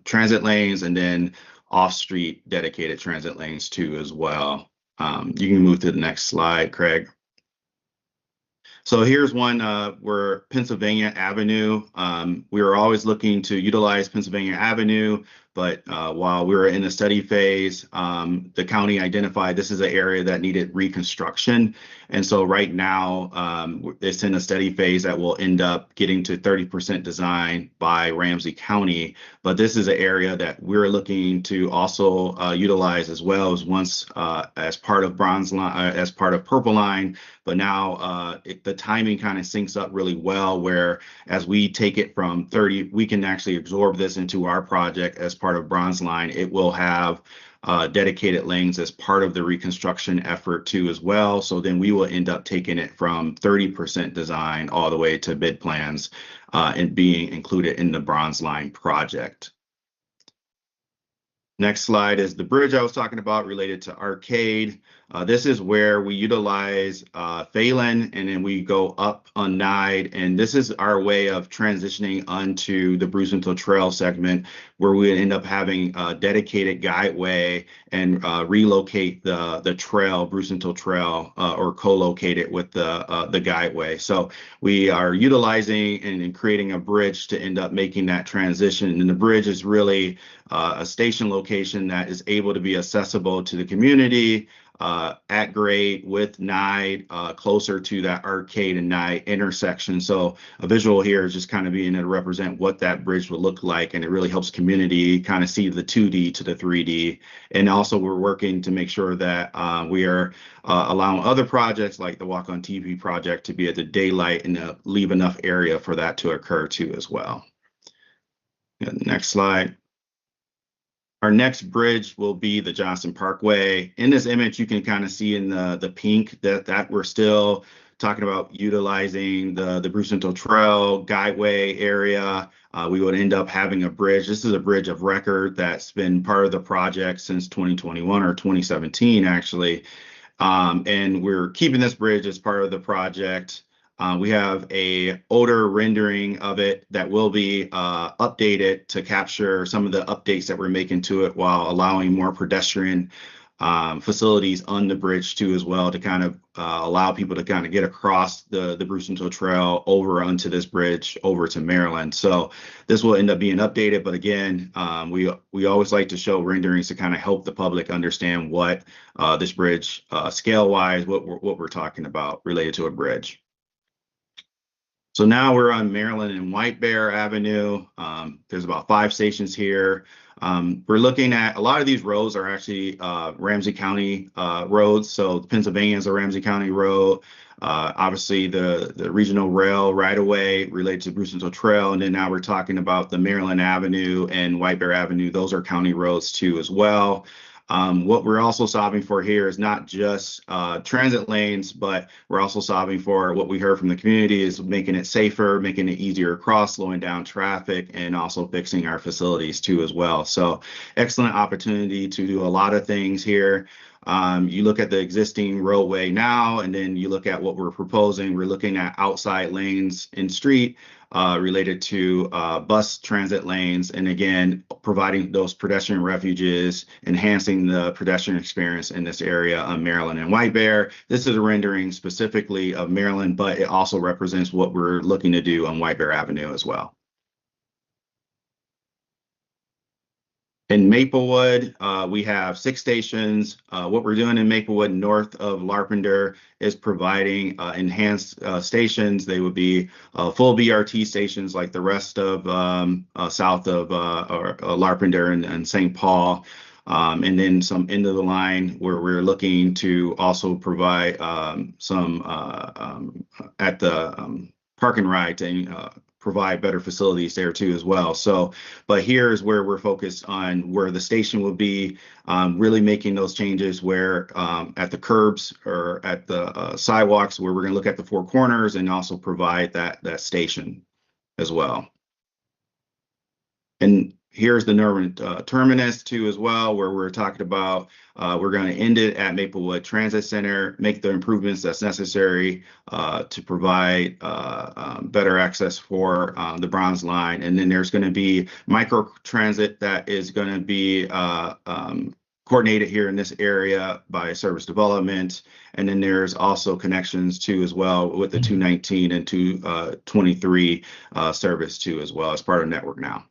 transit lanes, and then off-street dedicated transit lanes too as well. You can move to the next slide, Craig. So here's one where Pennsylvania Avenue. We were always looking to utilize Pennsylvania Avenue, but while we were in the study phase, the county identified this is an area that needed reconstruction. And so right now, it's in a study phase that will end up getting to 30% design by Ramsey County. But this is an area that we're looking to also utilize as well as once as part of Bronze Line, as part of Purple Line. But now the timing kind of syncs up really well, where as we take it from 30, we can actually absorb this into our project as part of Bronze Line. It will have dedicated lanes as part of the reconstruction effort too as well. So then we will end up taking it from 30% design all the way to bid plans and being included in the Bronze Line project. Next slide is the bridge I was talking about related to Arcade. This is where we utilize Phelan, and then we go up on Nide, and this is our way of transitioning onto the Brucental Trail segment, where we end up having a dedicated guideway and relocate the trail, Brucental Trail, or co-locate it with the guideway. So we are utilizing and creating a bridge to end up making that transition, and the bridge is really a station location that is able to be accessible to the community at grade with Nide, closer to that Arcade and Nide intersection. So a visual here is just kind of being able to represent what that bridge would look like, and it really helps community kind of see the 2D to the 3D. And also we're working to make sure that we are allowing other projects like the Walk on TV project to be at the daylight and leave enough area for that to occur too as well. Next slide. Our next bridge will be the Johnson Parkway. In this image, you can kind of see in the pink that we're still talking about utilizing the Bruce Central Trail Guideway area. We would end up having a bridge. This is a bridge of record that's been part of the project since 2021 or 2017, actually. And we're keeping this bridge as part of the project. We have a older rendering of it that will be updated to capture some of the updates that we're making to it while allowing more pedestrian facilities on the bridge too as well, to kind of allow people to kind of get across the Bruce Central Trail over onto this bridge over to Maryland. So this will end up being updated, but again, we always like to show renderings to kind of help the public understand what this bridge scale wise, what we're talking about related to a bridge. So now we're on Maryland and White Bear Avenue. There's about 5 stations here. We're looking at a lot of these roads are actually Ramsey County roads. So Pennsylvania is a Ramsey County road. Obviously, the regional rail right away related to Bruce Central Trail. And then now we're talking about the Maryland Avenue and White Bear Avenue. Those are county roads too as well. What we're also solving for here is not just transit lanes, but we're also solving for what we heard from the community is making it safer, making it easier to cross, slowing down traffic, and also fixing our facilities too as well. So excellent opportunity to do a lot of things here. You look at the existing roadway now, and then you look at what we're proposing. We're looking at outside lanes in street related to bus transit lanes, and again, providing those pedestrian refuges, enhancing the pedestrian experience in this area on Maryland and White Bear. This is a rendering specifically of Maryland, but it also represents what we're looking to do on White Bear Avenue as well. In Maplewood, we have 6 stations. What we're doing in Maplewood north of Larpenteur is providing enhanced stations. They would be full BRT stations like the rest of south of Larpenteur and St. Paul. And then some end of the line where we're looking to also provide some at the park and ride to provide better facilities there too as well. So, but here is where we're focused on where the station will be, really making those changes where at the curbs or at the sidewalks, where we're going to look at the 4 corners and also provide that station as well. And here's the Northern terminus too as well, where we're talking about we're going to end it at Maplewood Transit Center, make the improvements that's necessary to provide better access for the Bronze Line. And then there's going to be micro transit that is going to be coordinated here in this area by service development. And then there's also connections too as well with the 219 and 223 service too as well as part of network now.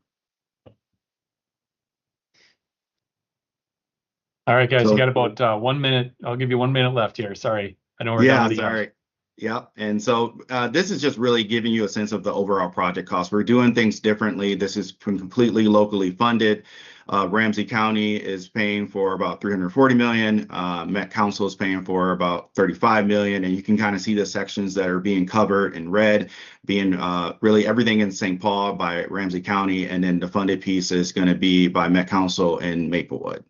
All right, guys, So- you got about 1 minute. I'll give you 1 minute left here. Sorry. I know we're down to the end. Sorry. Yep. And so this is just really giving you a sense of the overall project cost. We're doing things differently. This is completely locally funded. Ramsey County is paying for about $340 million. Met Council is paying for about $35 million. And you can kind of see the sections that are being covered in red, being really everything in St. Paul by Ramsey County. And then the funded piece is going to be by Met Council in Maplewood.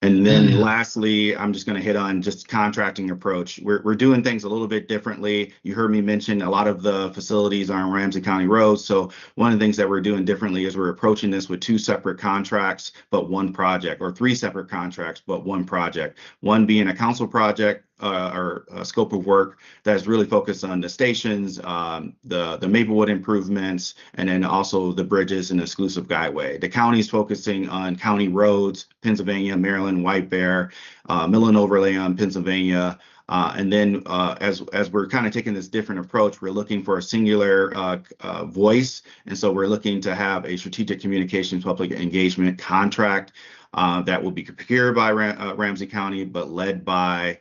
And then lastly, I'm just going to hit on just contracting approach. We're doing things a little bit differently. You heard me mention a lot of the facilities are on Ramsey County roads. So one of the things that we're doing differently is we're approaching this with 2 separate contracts, but 1 project, or 3 separate contracts, but 1 project. One being a council project or a scope of work that is really focused on the stations, the Maplewood improvements, and then also the bridges and exclusive guideway. The county's focusing on county roads, Pennsylvania, Maryland, White Bear, Millen Overlay on Pennsylvania. And then as we're kind of taking this different approach, we're looking for a singular voice. And so we're looking to have a strategic communications public engagement contract that will be procured by Ramsey County, but led by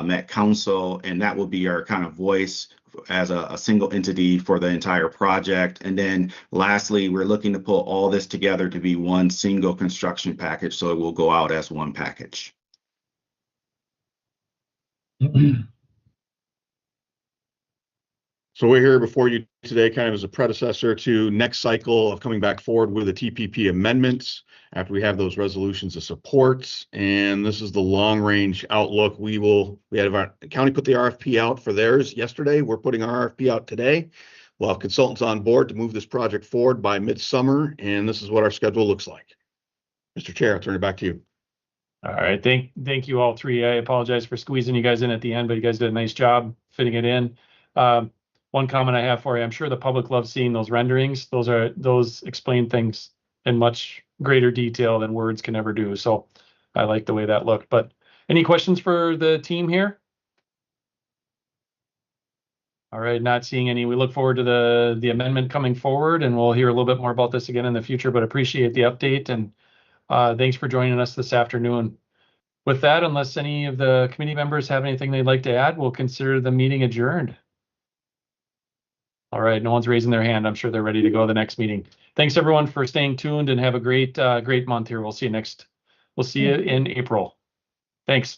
Met Council, and that will be our kind of voice as a single entity for the entire project. And then lastly, we're looking to pull all this together to be 1 single construction package, so it will go out as 1 package. So we're here before you today kind of as a predecessor to next cycle of coming back forward with the TPP amendments after we have those resolutions of support. And this is the long range outlook. We had our county put the RFP out for theirs yesterday. We're putting our RFP out today. We'll have consultants on board to move this project forward by midsummer. And this is what our schedule looks like. Mr. Chair, I'll turn it back to you. All right. Thank you all three. I apologize for squeezing you guys in at the end, but you guys did a nice job fitting it in. One comment I have for you, I'm sure the public loves seeing those renderings. Those explain things in much greater detail than words can ever do. So I like the way that looked. But any questions for the team here? All right, not seeing any. We look forward to the amendment coming forward, and we'll hear a little bit more about this again in the future, but appreciate the update, and thanks for joining us this afternoon. With that, unless any of the committee members have anything they'd like to add, we'll consider the meeting adjourned. All right, no one's raising their hand. I'm sure they're ready to go to the next meeting. Thanks everyone for staying tuned, and have a great month here. We'll see you in April. Thanks.